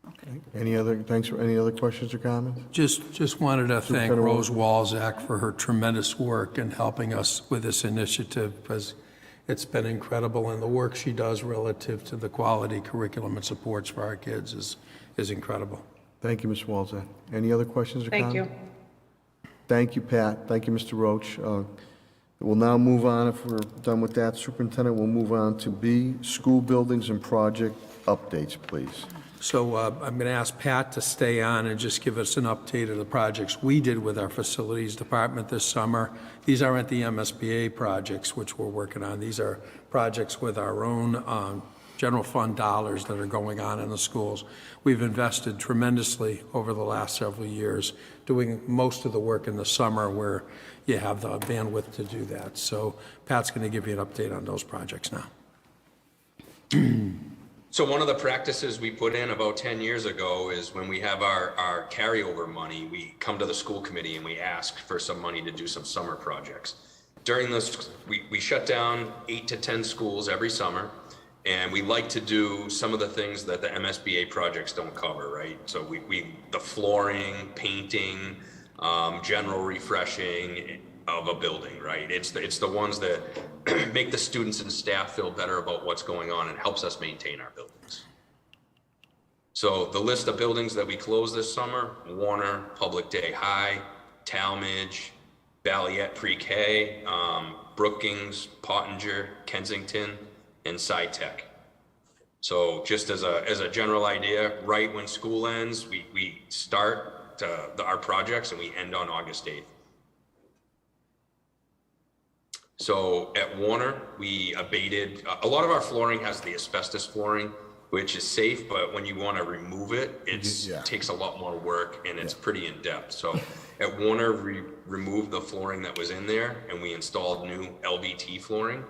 Okay. Any other questions or comments? Just wanted to thank Federal- Rose Walzak for her tremendous work in helping us with this initiative, because it's been incredible, and the work she does relative to the quality curriculum and supports for our kids is incredible. Thank you, Ms. Walzak. Any other questions or Thank comments? you. Thank you, Pat. Thank you, Mr. Roach. We'll now move on, if we're done with that, Superintendent, we'll move on to B, school buildings and project updates, please. So I'm going to ask Pat to stay on and just give us an update of the projects we did with our facilities department this summer. These aren't the MSBA projects which we're working on. These are projects with our own general fund dollars that are going on in the schools. We've invested tremendously over the last several years, doing most of the work in the summer where you have the bandwidth to do that. So Pat's going to give you an update on those projects now. So one of the practices we put in about 10 years ago is when we have our carryover money, we come to the school committee and we ask for some money to do some summer projects. During this, we shut down 8 to 10 schools every summer, and we like to do some of the things that the MSBA projects don't cover, right? So the flooring, painting, general refreshing of a building, right? It's the ones that make the students and staff feel better about what's going on and helps us maintain our buildings. So the list of buildings that we closed this summer: Warner, Public Day High, Talmadge, Ballet Pre-K, Brookings, Pottinger, Kensington, and SciTech. So just as a general idea, right when school ends, we start our projects and we end on August 8th. So at Warner, we abated, a lot of our flooring has the asbestos flooring, which is safe, but when you want to remove it, it takes a lot more work and it's pretty in depth. So at Warner, we removed the flooring that was in there and we installed new LVT flooring.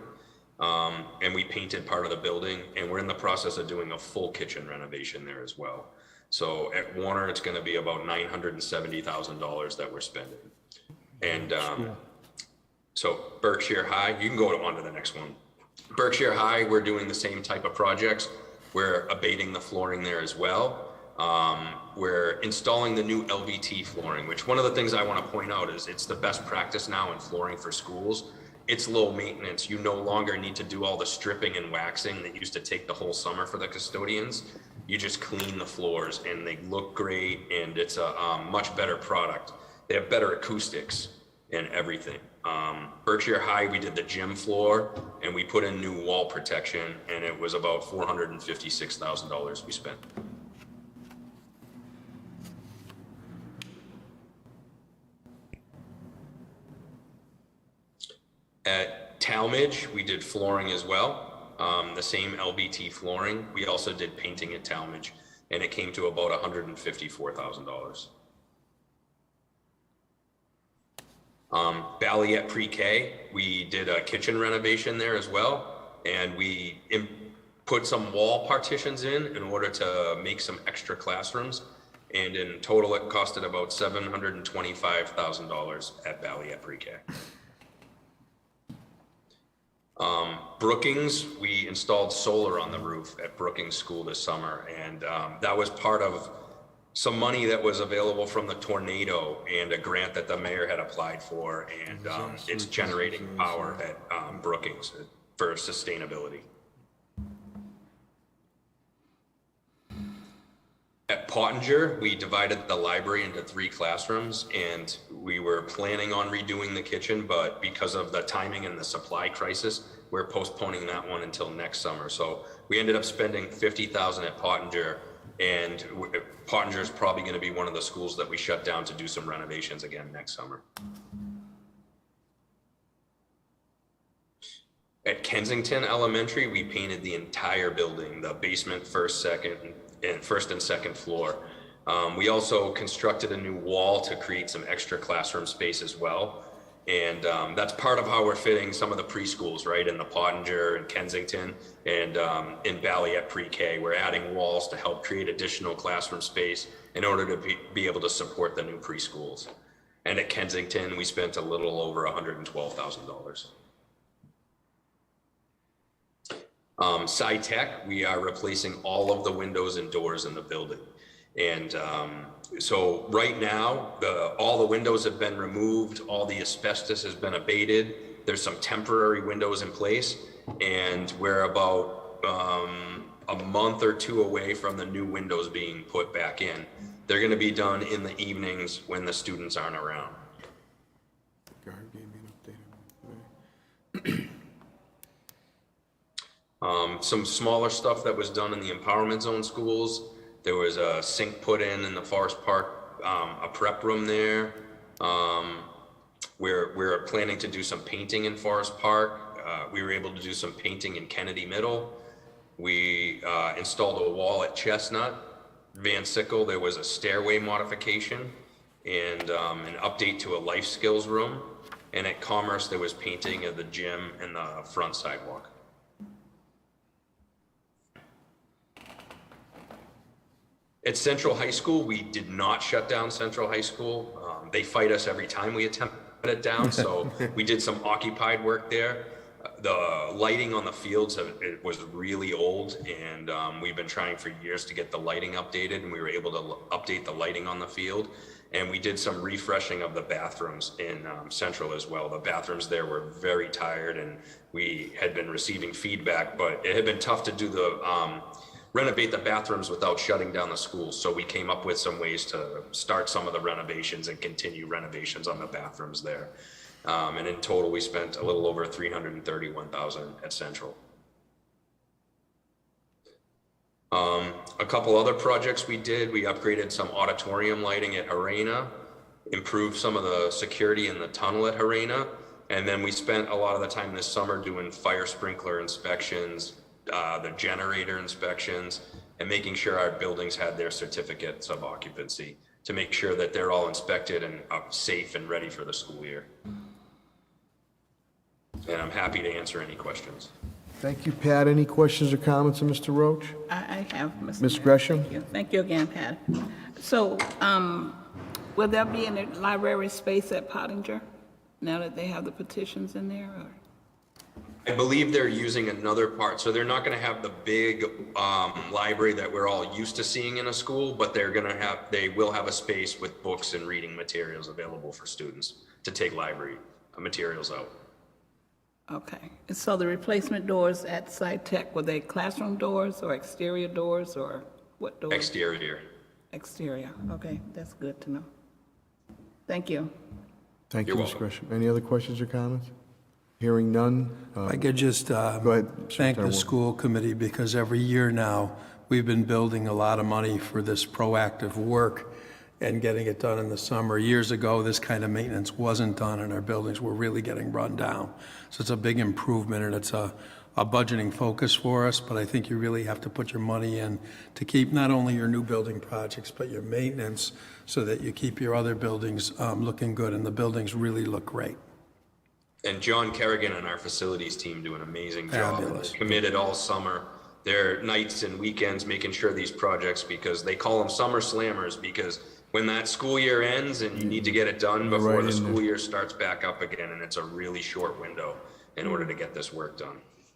And we painted part of the building, and we're in the process of doing a full kitchen renovation there as well. So at Warner, it's going to be about $970,000 that we're spending. And so Berkshire High, you can go on to the next one. Berkshire High, we're doing the same type of projects. We're abating the flooring there as well. We're installing the new LVT flooring, which one of the things I want to point out is it's the best practice now in flooring for schools. It's low maintenance. You no longer need to do all the stripping and waxing that used to take the whole summer for the custodians. You just clean the floors and they look great, and it's a much better product. They have better acoustics and everything. Berkshire High, we did the gym floor and we put in new wall protection, and it was about $456,000 we spent. At Talmadge, we did flooring as well, the same LVT flooring. We also did painting at Talmadge, and it came to about $154,000. Ballet Pre-K, we did a kitchen renovation there as well, and we put some wall partitions in order to make some extra classrooms, and in total it costed about $725,000 at Ballet Pre-K. Brookings, we installed solar on the roof at Brookings School this summer, and that was part of some money that was available from the tornado and a grant that the mayor had applied for, and it's generating power at Brookings for sustainability. At Pottinger, we divided the library into 3 classrooms, and we were planning on redoing the kitchen, but because of the timing and the supply crisis, we're postponing that one until next summer. So we ended up spending $50,000 at Pottinger, and Pottinger is probably going to be one of the schools that we shut down to do some renovations again next summer. At Kensington Elementary, we painted the entire building, the basement, first and second floor. We also constructed a new wall to create some extra classroom space as well. And that's part of how we're fitting some of the preschools, right? In the Pottinger and Kensington and in Ballet Pre-K, we're adding walls to help create additional classroom space in order to be able to support the new preschools. And at Kensington, we spent a little over $112,000. SciTech, we are replacing all of the windows and doors in the building. And so right now, all the windows have been removed, all the asbestos has been abated. There's some temporary windows in place, and we're about a month or 2 away from the new windows being put back in. They're going to be done in the evenings when the students aren't around. Some smaller stuff that was done in the empowerment zone schools. There was a sink put in the Forest Park, a prep room there. We're planning to do some painting in Forest Park. We were able to do some painting in Kennedy Middle. We installed a wall at Chestnut. Van Sickle, there was a stairway modification and an update to a life skills room. And at Commerce, there was painting of the gym and the front sidewalk. At Central High School, we did not shut down Central High School. They fight us every time we attempt it down, so we did some occupied work there. The lighting on the fields, it was really old, and we've been trying for years to get the lighting updated, and we were able to update the lighting on the field. And we did some refreshing of the bathrooms in Central as well. The bathrooms there were very tired, and we had been receiving feedback, but it had been tough to do the renovate the bathrooms without shutting down the schools. So we came up with some ways to start some of the renovations and continue renovations on the bathrooms there. And in total, we spent a little over $331,000 at Central. A couple other projects we did, we upgraded some auditorium lighting at Arena, improved some of the security in the tunnel at Arena, and then we spent a lot of the time this summer doing fire sprinkler inspections, the generator inspections, and making sure our buildings had their certificates of occupancy to make sure that they're all inspected and safe and ready for the school year. And I'm happy to answer any questions. Thank you, Pat. Any questions or comments of Mr. Roach? I have, Mr. Ms. Mayor. Gresham? Thank you. Thank you again, Pat. So, will there be any library space at Pottinger now that they have the petitions in there? Or? I believe they're using another part, so they're not going to have the big library that we're all used to seeing in a school, but they will have a space with books and reading materials available for students to take library materials out. Okay, and so the replacement doors at SciTech, were they classroom doors or exterior doors or what doors? Exterior. Exterior, okay, that's good to know. Thank you. Thank you, You're Ms. welcome. Gresham. Any other questions or comments? Hearing none. I could just Go ahead. thank the Superintendent school committee, because every year now, we've been building a lot of money for this proactive work and getting it done in the summer. Years ago, this kind of maintenance wasn't done, and our buildings were really getting run down. So it's a big improvement, and it's a budgeting focus for us, but I think you really have to put your money in to keep not only your new building projects, but your maintenance, so that you keep your other buildings looking good, and the buildings really look great. And John Kerrigan and our facilities team do an amazing job. Fabulous. They're committed all summer. They're nights and weekends making sure these projects, because they call them summer slammers, because when that school year ends and you need to get it done before right the in school there. year starts back up again, and it's a really short window in order to get this work done.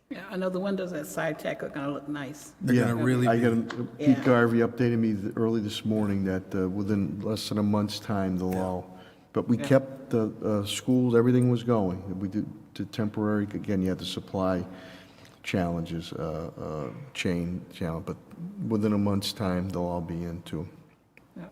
Yeah, I know the windows at SciTech are gonna look nice. They're Yeah, gonna really I be- got, Pete Garvey updated me early this morning that within less than a month's time, they'll all, but we kept the schools, everything was going. We did temporary, again, you had the supply challenges, chain challenge, but within a month's time, they'll all be in too. Yeah.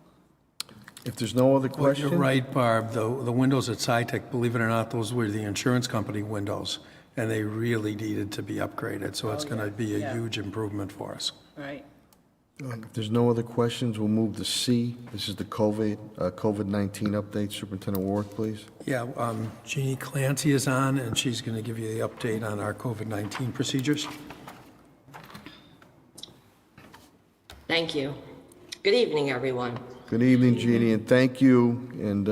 If there's no other But questions? you're right, Barb, the windows at SciTech, believe it or not, those were the insurance company windows, and they really needed to be upgraded, so it's gonna be a Yeah. huge improvement for us. Right. If there's no other questions, we'll move to C. This is the COVID-19 update. Superintendent Warwick, please. Yeah, Jeannie Clancy is on, and she's going to give you the update on our COVID-19 procedures. Thank you. Good evening, everyone. Good evening, Jeannie, and thank you, and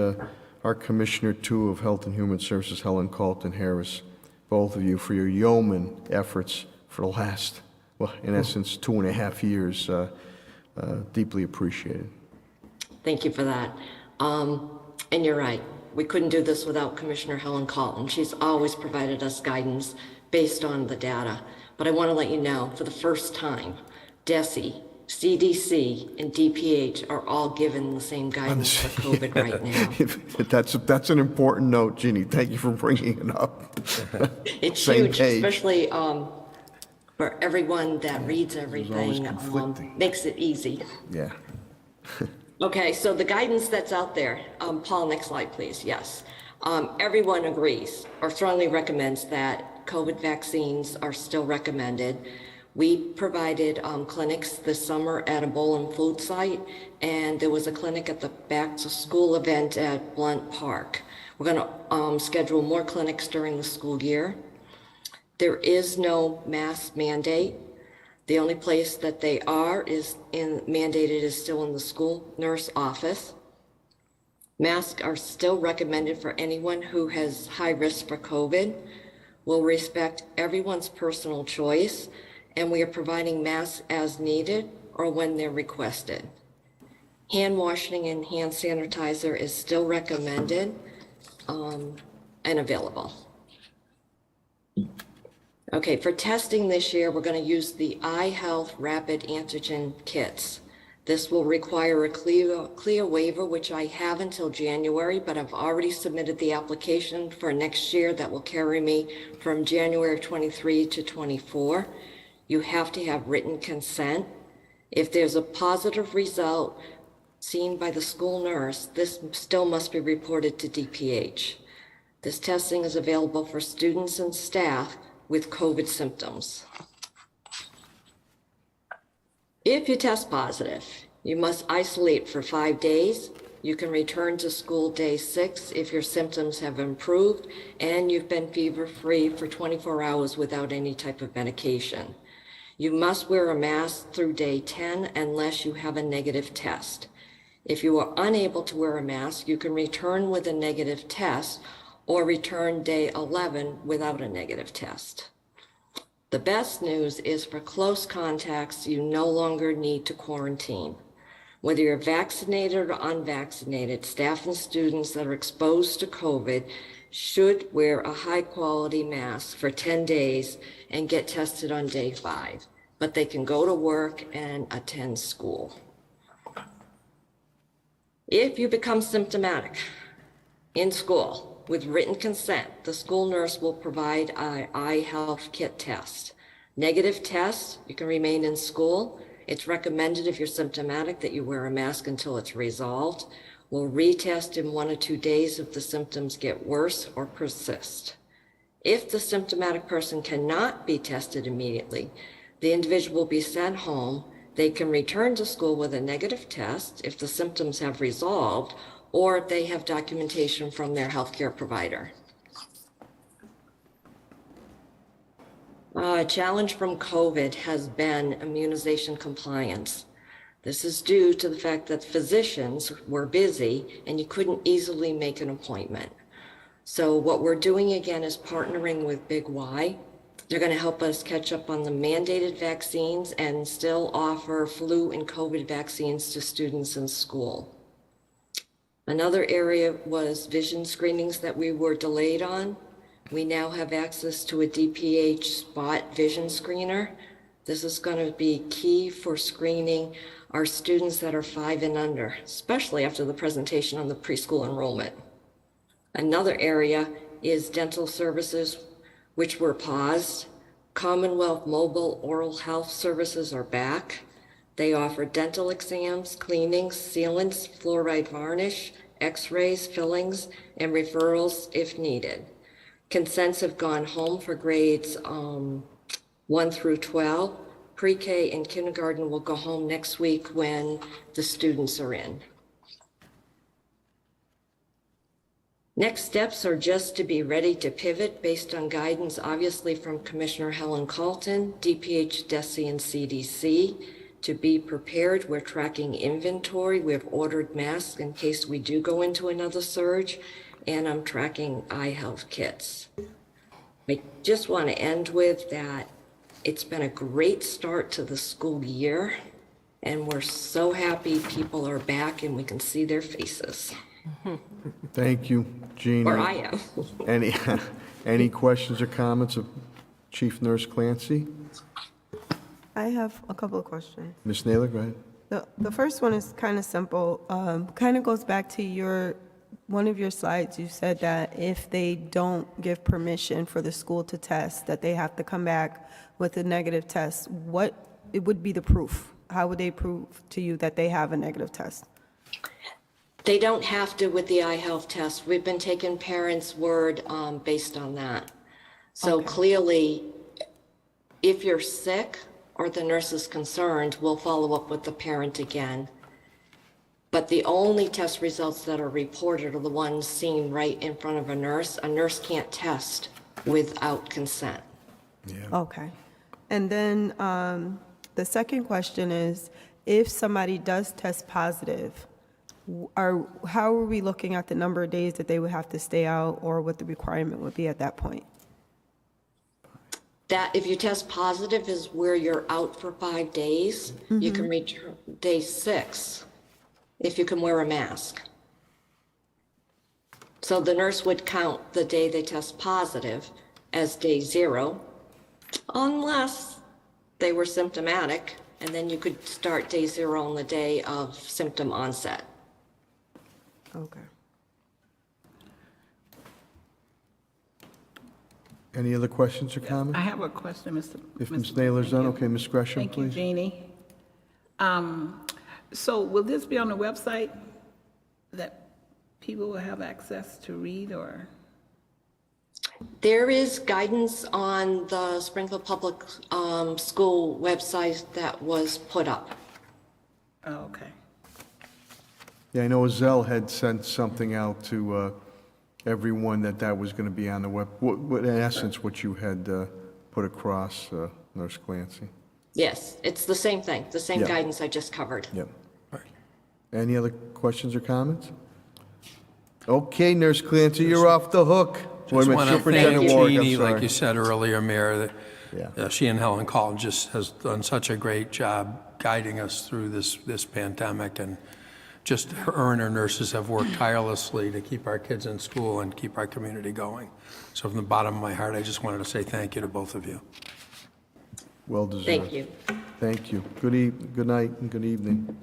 our Commissioner, too, of Health and Human Services, Helen Colton Harris, both of you, for your yeoman efforts for the last, well, in essence, 2.5 years. Deeply appreciated. Thank you for that. And you're right. We couldn't do this without Commissioner Helen Colton. She's always provided us guidance based on the data. But I want to let you know, for the first time, DESE, CDC, and DPH are all given the same guidance for COVID right now. That's an important note, Jeannie. Thank you for bringing it up. It's Same huge, page. especially for everyone that reads always everything. conflicting. Makes it easy. Yeah. Okay, so the guidance that's out there, Paul, next slide, please, yes. Everyone agrees or strongly recommends that COVID vaccines are still recommended. We provided clinics this summer at a bowl and food site, and there was a clinic at the back to school event at Blunt Park. We're gonna schedule more clinics during the school year. There is no mask mandate. The only place that they are mandated is still in the school nurse office. Masks are still recommended for anyone who has high risk for COVID. We'll respect everyone's personal choice, and we are providing masks as needed or when they're requested. Hand washing and hand sanitizer is still recommended and available. Okay, for testing this year, we're going to use the iHealth Rapid Antigen kits. This will require a clear waiver, which I have until January, but I've already submitted the application for next year that will carry me from January 23 to 24. You have to have written consent. If there's a positive result seen by the school nurse, this still must be reported to DPH. This testing is available for students and staff with COVID symptoms. If you test positive, you must isolate for 5 days. You can return to school day 6 if your symptoms have improved and you've been fever-free for 24 hours without any type of medication. You must wear a mask through day 10 unless you have a negative test. If you are unable to wear a mask, you can return with a negative test or return day 11 without a negative test. The best news is for close contacts, you no longer need to quarantine. Whether you're vaccinated or unvaccinated, staff and students that are exposed to COVID should wear a high-quality mask for 10 days and get tested on day 5, but they can go to work and attend school. If you become symptomatic in school, with written consent, the school nurse will provide an iHealth kit test. Negative test, you can remain in school. It's recommended if you're symptomatic that you wear a mask until it's resolved. We'll retest in 1 or 2 days if the symptoms get worse or persist. If the symptomatic person cannot be tested immediately, the individual will be sent home. They can return to school with a negative test if the symptoms have resolved or if they have documentation from their healthcare provider. A challenge from COVID has been immunization compliance. This is due to the fact that physicians were busy and you couldn't easily make an appointment. So what we're doing again is partnering with Big Y. They're going to help us catch up on the mandated vaccines and still offer flu and COVID vaccines to students in school. Another area was vision screenings that we were delayed on. We now have access to a DPH spot vision screener. This is going to be key for screening our students that are 5 and under, especially after the presentation on the preschool enrollment. Another area is dental services, which were paused. Commonwealth Mobile Oral Health Services are back. They offer dental exams, cleanings, sealants, fluoride varnish, x-rays, fillings, and referrals if needed. Consents have gone home for grades 1 through 12. Pre-K and kindergarten will go home next week when the students are in. Next steps are just to be ready to pivot based on guidance, obviously from Commissioner Helen Colton, DPH, DESE, and CDC. To be prepared, we're tracking inventory. We've ordered masks in case we do go into another surge, and I'm tracking iHealth kits. I just want to end with that it's been a great start to the school year, and we're so happy people are back and we can see their faces. Thank you, Jean. Or I am. Any questions or comments of Chief Nurse Clancy? I have a couple of questions. Ms. Naylor, go ahead. The first one is kind of simple, kind of goes back to one of your slides. You said that if they don't give permission for the school to test, that they have to come back with a negative test. What it would be the proof? How would they prove to you that they have a negative test? They don't have to with the eye health test. We've been taking parents' word based on that. So clearly, if you're sick or the nurse is concerned, we'll follow up with the parent again. But the only test results that are reported are the ones seen right in front of a nurse. A nurse can't test without consent. Okay. And then the second question is, if somebody does test positive, how are we looking at the number of days that they would have to stay out, or what the requirement would be at that point? That if you test positive is where you're out for 5 days, you can return day 6 if you can wear a mask. So the nurse would count the day they test positive as day 0, unless they were symptomatic, and then you could start day 0 on the day of symptom onset. Okay. Any other questions or comments? I have a question, Mr. If Ms. Naylor's done, okay, Ms. Gresham, Thank you, please. Jeannie. So will this be on the website that people will have access to read, or? There is guidance on the Springfield Public School website that was put up. Oh, okay. Yeah, I know Zell had sent something out to everyone that was going to be on the web, in essence, what you had put across, Nurse Clancy. Yes, it's the same thing, the same Yeah. guidance I just covered. Yep. Any other questions or comments? Okay, Nurse Clancy, you're off the hook. Wait a Just minute, want to Superintendent thank Warwick, I'm Jeannie, like sorry. you said earlier, Mayor, Yeah. that she and Helen Collins just has done such a great job guiding us through this pandemic, and just her and her nurses have worked tirelessly to keep our kids in school and keep our community going. So from the bottom of my heart, I just wanted to say thank you to both of you. Well deserved. Thank you. Thank you. Good night and good evening.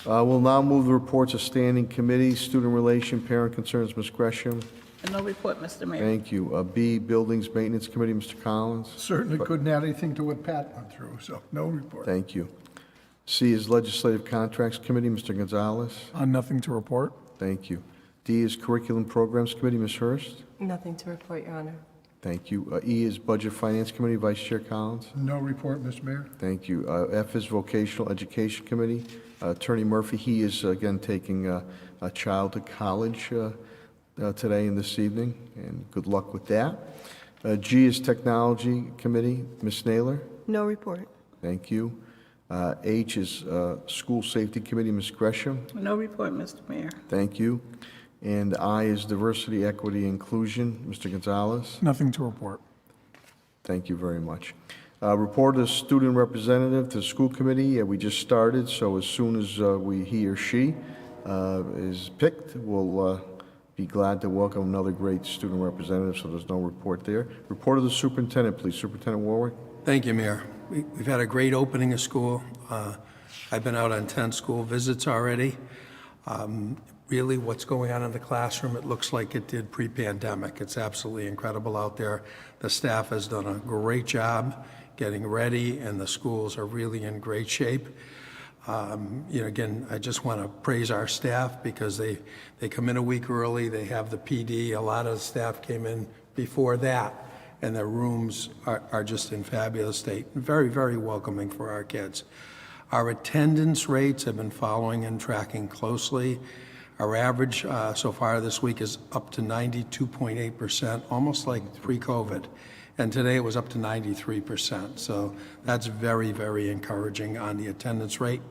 We'll now move the reports of standing committees, student relation, parent concerns, Ms. Gresham. And no report, Mr. Mayor. Thank you. B, Buildings Maintenance Committee, Mr. Collins. Certainly couldn't add anything to what Pat went through, so no report. Thank you. C is Legislative Contracts Committee, Mr. Gonzalez. Nothing to report. Thank you. D is Curriculum Programs Committee, Ms. Hurst. Nothing to report, Your Honor. Thank you. E is Budget Finance Committee, Vice Chair Collins. No report, Mr. Mayor. Thank you. F is Vocational Education Committee. Attorney Murphy, he is again taking a child to college today and this evening, and good luck with that. G is Technology Committee, Ms. Naylor. No report. Thank you. H is School Safety Committee, Ms. Gresham. No report, Mr. Mayor. Thank you. And I is Diversity, Equity, Inclusion, Mr. Gonzalez. Nothing to report. Thank you very much. Report of student representative to the school committee. We just started, so as soon as he or she is picked, we'll be glad to welcome another great student representative, so there's no report there. Report of the superintendent, please. Superintendent Warwick. Thank you, Mayor. We've had a great opening of school. I've been out on 10 school visits already. Really, what's going on in the classroom, it looks like it did pre-pandemic. It's absolutely incredible out there. The staff has done a great job getting ready, and the schools are really in great shape. Again, I just want to praise our staff because they come in a week early. They have the PD. A lot of the staff came in before that, and their rooms are just in fabulous state. Very, very welcoming for our kids. Our attendance rates have been following and tracking closely. Our average so far this week is up to 92.8%, almost like pre-COVID. And today it was up to 93%. So that's very, very encouraging on the attendance rate.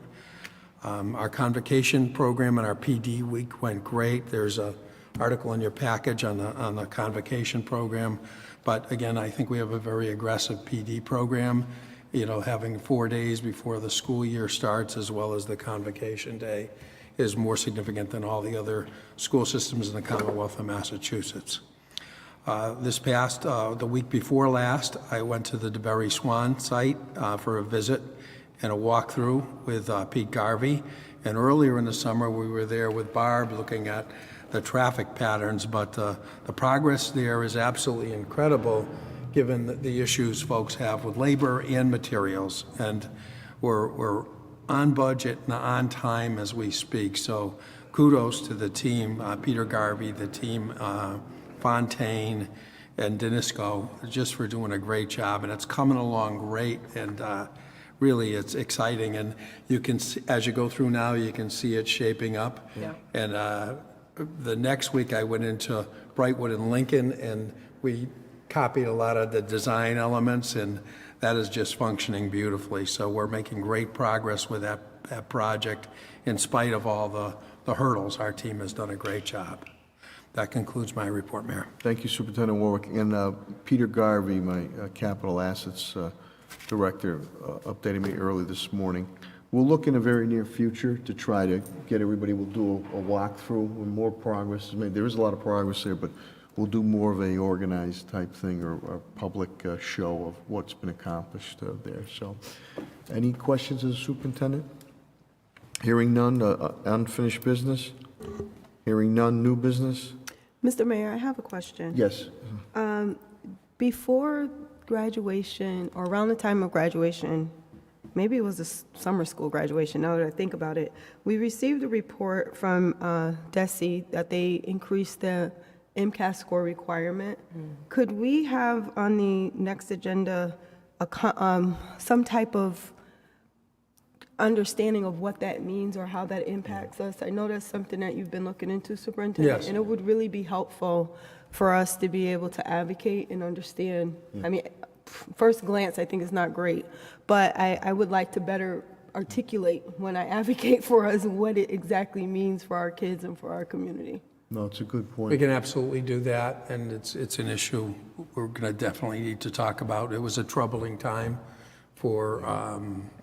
Our convocation program and our PD week went great. There's an article in your package on the convocation program. But again, I think we have a very aggressive PD program, having 4 days before the school year starts, as well as the convocation day, is more significant than all the other school systems in the Commonwealth of Massachusetts. This past, the week before last, I went to the DeBerry Swan site for a visit and a walkthrough with Pete Garvey. And earlier in the summer, we were there with Barb looking at the traffic patterns, but the progress there is absolutely incredible given the issues folks have with labor and materials. And we're on budget and on time as we speak. So kudos to the team, Peter Garvey, the team, Fontaine, and Denisco, just for doing a great job, and it's coming along great, and really, it's exciting, and you can see, as you go through now, you can see it shaping up. Yeah. And the next week, I went into Brightwood and Lincoln, and we copied a lot of the design elements, and that is just functioning beautifully. So we're making great progress with that project in spite of all the hurdles. Our team has done a great job. That concludes my report, Mayor. Thank you, Superintendent Warwick. And Peter Garvey, my Capital Assets Director, updated me early this morning. We'll look in the very near future to try to get everybody, we'll do a walkthrough when more progress is made. There is a lot of progress there, but we'll do more of a organized type thing or a public show of what's been accomplished there. So, any questions of the superintendent? Hearing none, unfinished business? Hearing none, new business? Mr. Mayor, I have a question. Yes. Before graduation, or around the time of graduation, maybe it was a summer school graduation, now that I think about it, we received a report from DESE that they increased the MCAS score requirement. Could we have on the next agenda some type of understanding of what that means or how that impacts us? I know that's something that you've been looking into, Superintendent. Yes. And it would really be helpful for us to be able to advocate and understand. I mean, first glance, I think it's not great, but I would like to better articulate when I advocate for us what it exactly means for our kids and for our community. No, it's a good We point. can absolutely do that, and it's an issue we're going to definitely need to talk about. It was a troubling time for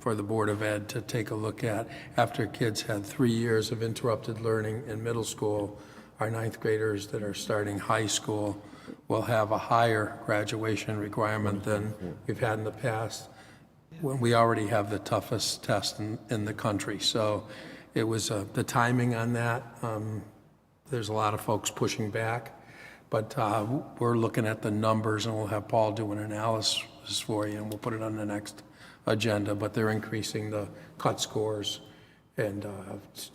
the Board of Ed to take a look at. After kids had 3 years of interrupted learning in middle school, our ninth graders that are starting high school will have a higher graduation requirement than we've had in the past, when we already have the toughest test in the country. So it was the timing on that. There's a lot of folks pushing back, but we're looking at the numbers, and we'll have Paul do an analysis for you, and we'll put it on the next agenda. But they're increasing the cut scores and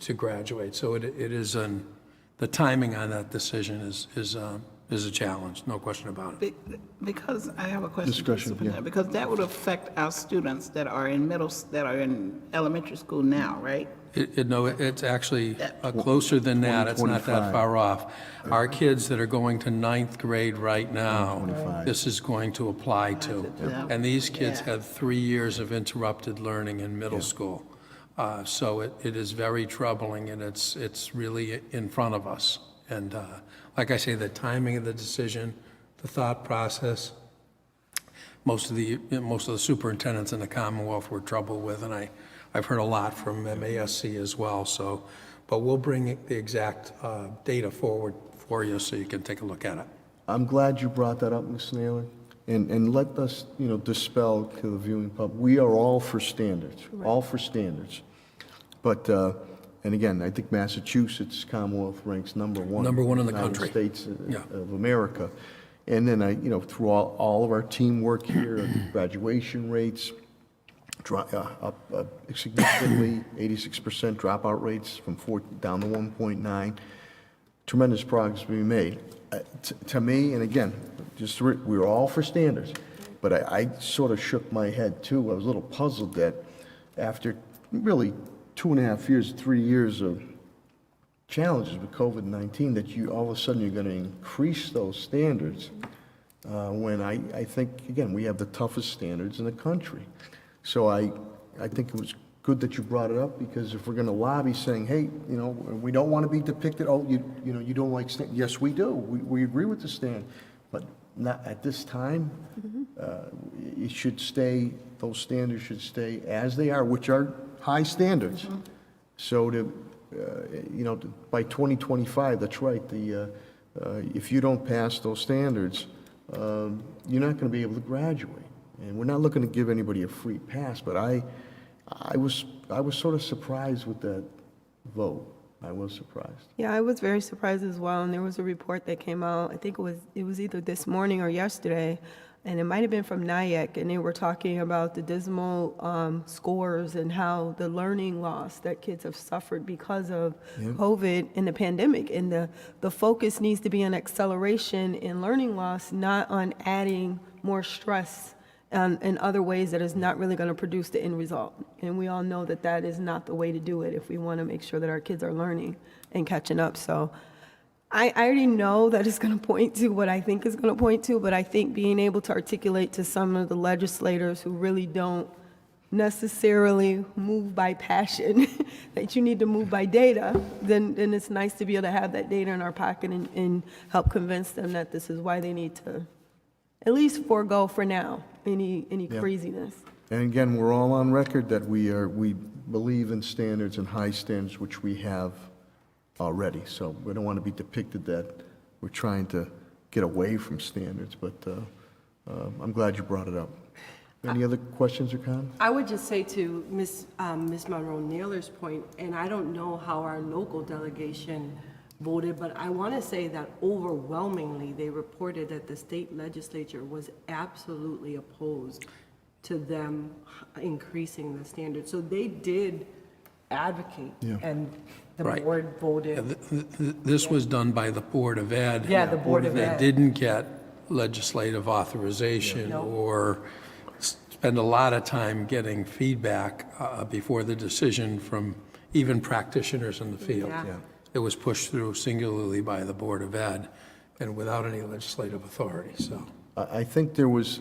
to graduate. So it is the timing on that decision is a challenge, no question about it. Because I have a question. Discussion, Superintendent, because that would affect our students that are in elementary school now, right? No, it's actually closer than that. It's not that 2025. far off. Our kids that are going to ninth grade right now, 2025. this is going to apply to. And these kids Yeah. had 3 years of interrupted learning in middle school. So it is very troubling, and it's really in front of us. And like I say, the timing of the decision, the thought process, most of the superintendents in the Commonwealth were troubled with, and I've heard a lot from MASC as well. So, but we'll bring the exact data forward for you so you can take a look at it. I'm glad you brought that up, Ms. Naylor, and let us, dispel to the viewing public. We are all for standards, all for standards. But, and again, I think Massachusetts Commonwealth ranks number one. Number one in the United country. States Yeah. of America. And then through all of our teamwork here, graduation rates up significantly, 86% dropout rates from 4 down to 1.9. Tremendous progress being made. To me, and again, we're all for standards, but I sort of shook my head too. I was a little puzzled that after really 2.5 years, 3 years of challenges with COVID-19, that all of a sudden you're going to increase those standards when I think, again, we have the toughest standards in the country. So I think it was good that you brought it up, because if we're going to lobby saying, hey, we don't want to be depicted, you don't like standards. Yes, we do. We agree with the standard, but not at this time. It should stay, those standards should stay as they are, which are high standards. So by 2025, that's right, if you don't pass those standards, you're not going to be able to graduate. And we're not looking to give anybody a free pass, but I was sort of surprised with that vote. I was surprised. Yeah, I was very surprised as well, and there was a report that came out, I think it was either this morning or yesterday, and it might have been from NIAC, and they were talking about the dismal scores and how the learning loss that kids have suffered because of COVID and the pandemic. And the focus needs to be on acceleration in learning loss, not on adding more stress in other ways that is not really going to produce the end result. And we all know that that is not the way to do it if we want to make sure that our kids are learning and catching up. So I already know that it's going to point to what I think is going to point to, but I think being able to articulate to some of the legislators who really don't necessarily move by passion, that you need to move by data, then it's nice to be able to have that data in our pocket and help convince them that this is why they need to at least forego for now any craziness. And again, we're all on record that we believe in standards and high standards, which we have already. So we don't want to be depicted that we're trying to get away from standards, but I'm glad you brought it up. Any other questions or comments? I would just say to Ms. Monroe-Naylor's point, and I don't know how our local delegation voted, but I want to say that overwhelmingly they reported that the state legislature was absolutely opposed to them increasing the standard. So they did advocate, and the Right. board voted. This was done by the Board of Ed. Yeah, the Board of That Ed. didn't get legislative authorization No. or spend a lot of time getting feedback before the decision from even practitioners in the field. Yeah. It was pushed through singularly by the Board of Ed and without any legislative authority, so. I think there was,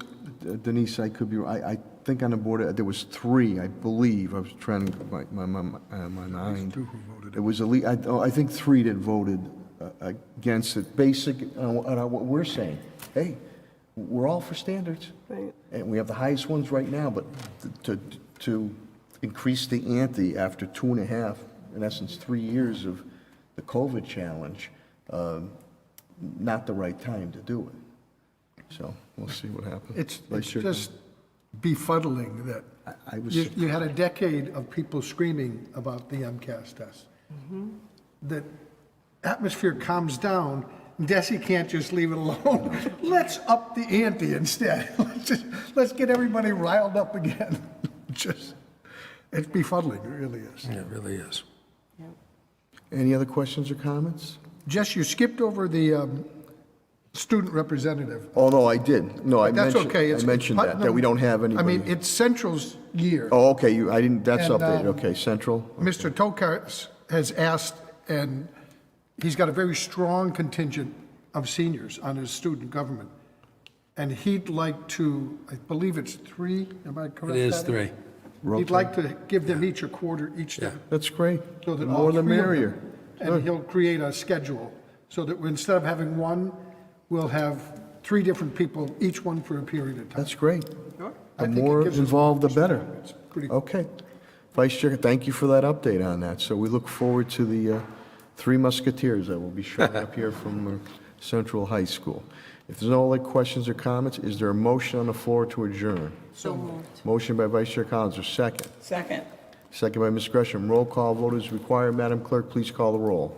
Denise, I could be, I think on the board, there was 3, I believe. I was trying to, my mind. It was I think 3 that voted against it, basic on what we're saying. Hey, we're all for standards. Right. And we have the highest ones right now, but to increase the ante after 2.5, in essence, 3 years of the COVID challenge, not the right time to do it. So we'll see what happens. It's Vice Chair just befuddling that I was, you had a decade of people screaming about the MCAS test. The atmosphere calms down, and DESE can't just leave it alone. Let's up the ante instead. Let's get everybody riled up again. It's befuddling, it really is. It really is. any other questions or comments? Jess, you skipped over the student representative. Oh, no, I did. No, I That's mentioned, okay. I mentioned that we don't have I anybody. mean, it's Central's year. Oh, okay, I didn't, that's And, updated, okay, Central. Mr. Tokarz has asked, and he's got a very strong contingent of seniors on his student government. And he'd like to, I believe it's 3, am I correct? It is Patty? 3. He'd like to give them each a quarter each day. That's great. So The that all more the 3 of them- merrier. And he'll create a schedule, so that instead of having one, we'll have 3 different people, each one for a period of time. That's great. I The think it more gives us involved, the more better. It's pretty cool. Okay. Vice Chair, thank you for that update on that. So we look forward to the 3 Musketeers that will be showing up here from Central High School. If there's no other questions or comments, is there a motion on the floor to adjourn? So moved. Motion by Vice Chair Collins, or second? Second. Second by Ms. Gresham. Roll call vote is required. Madam Clerk, please call the roll.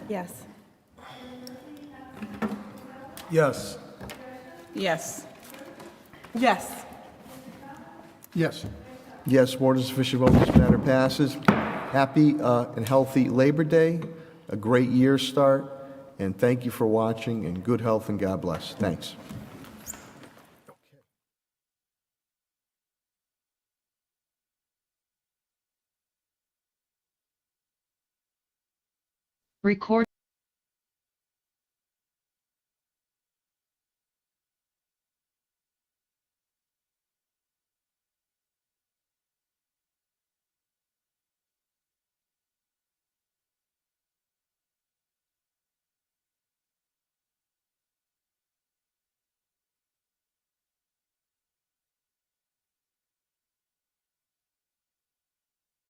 Yes. Yes. Yes. Yes. Yes. Yes, more than sufficient vote, this matter passes. Happy and healthy Labor Day, a great year start, and thank you for watching, and good health and God bless. Thanks. Record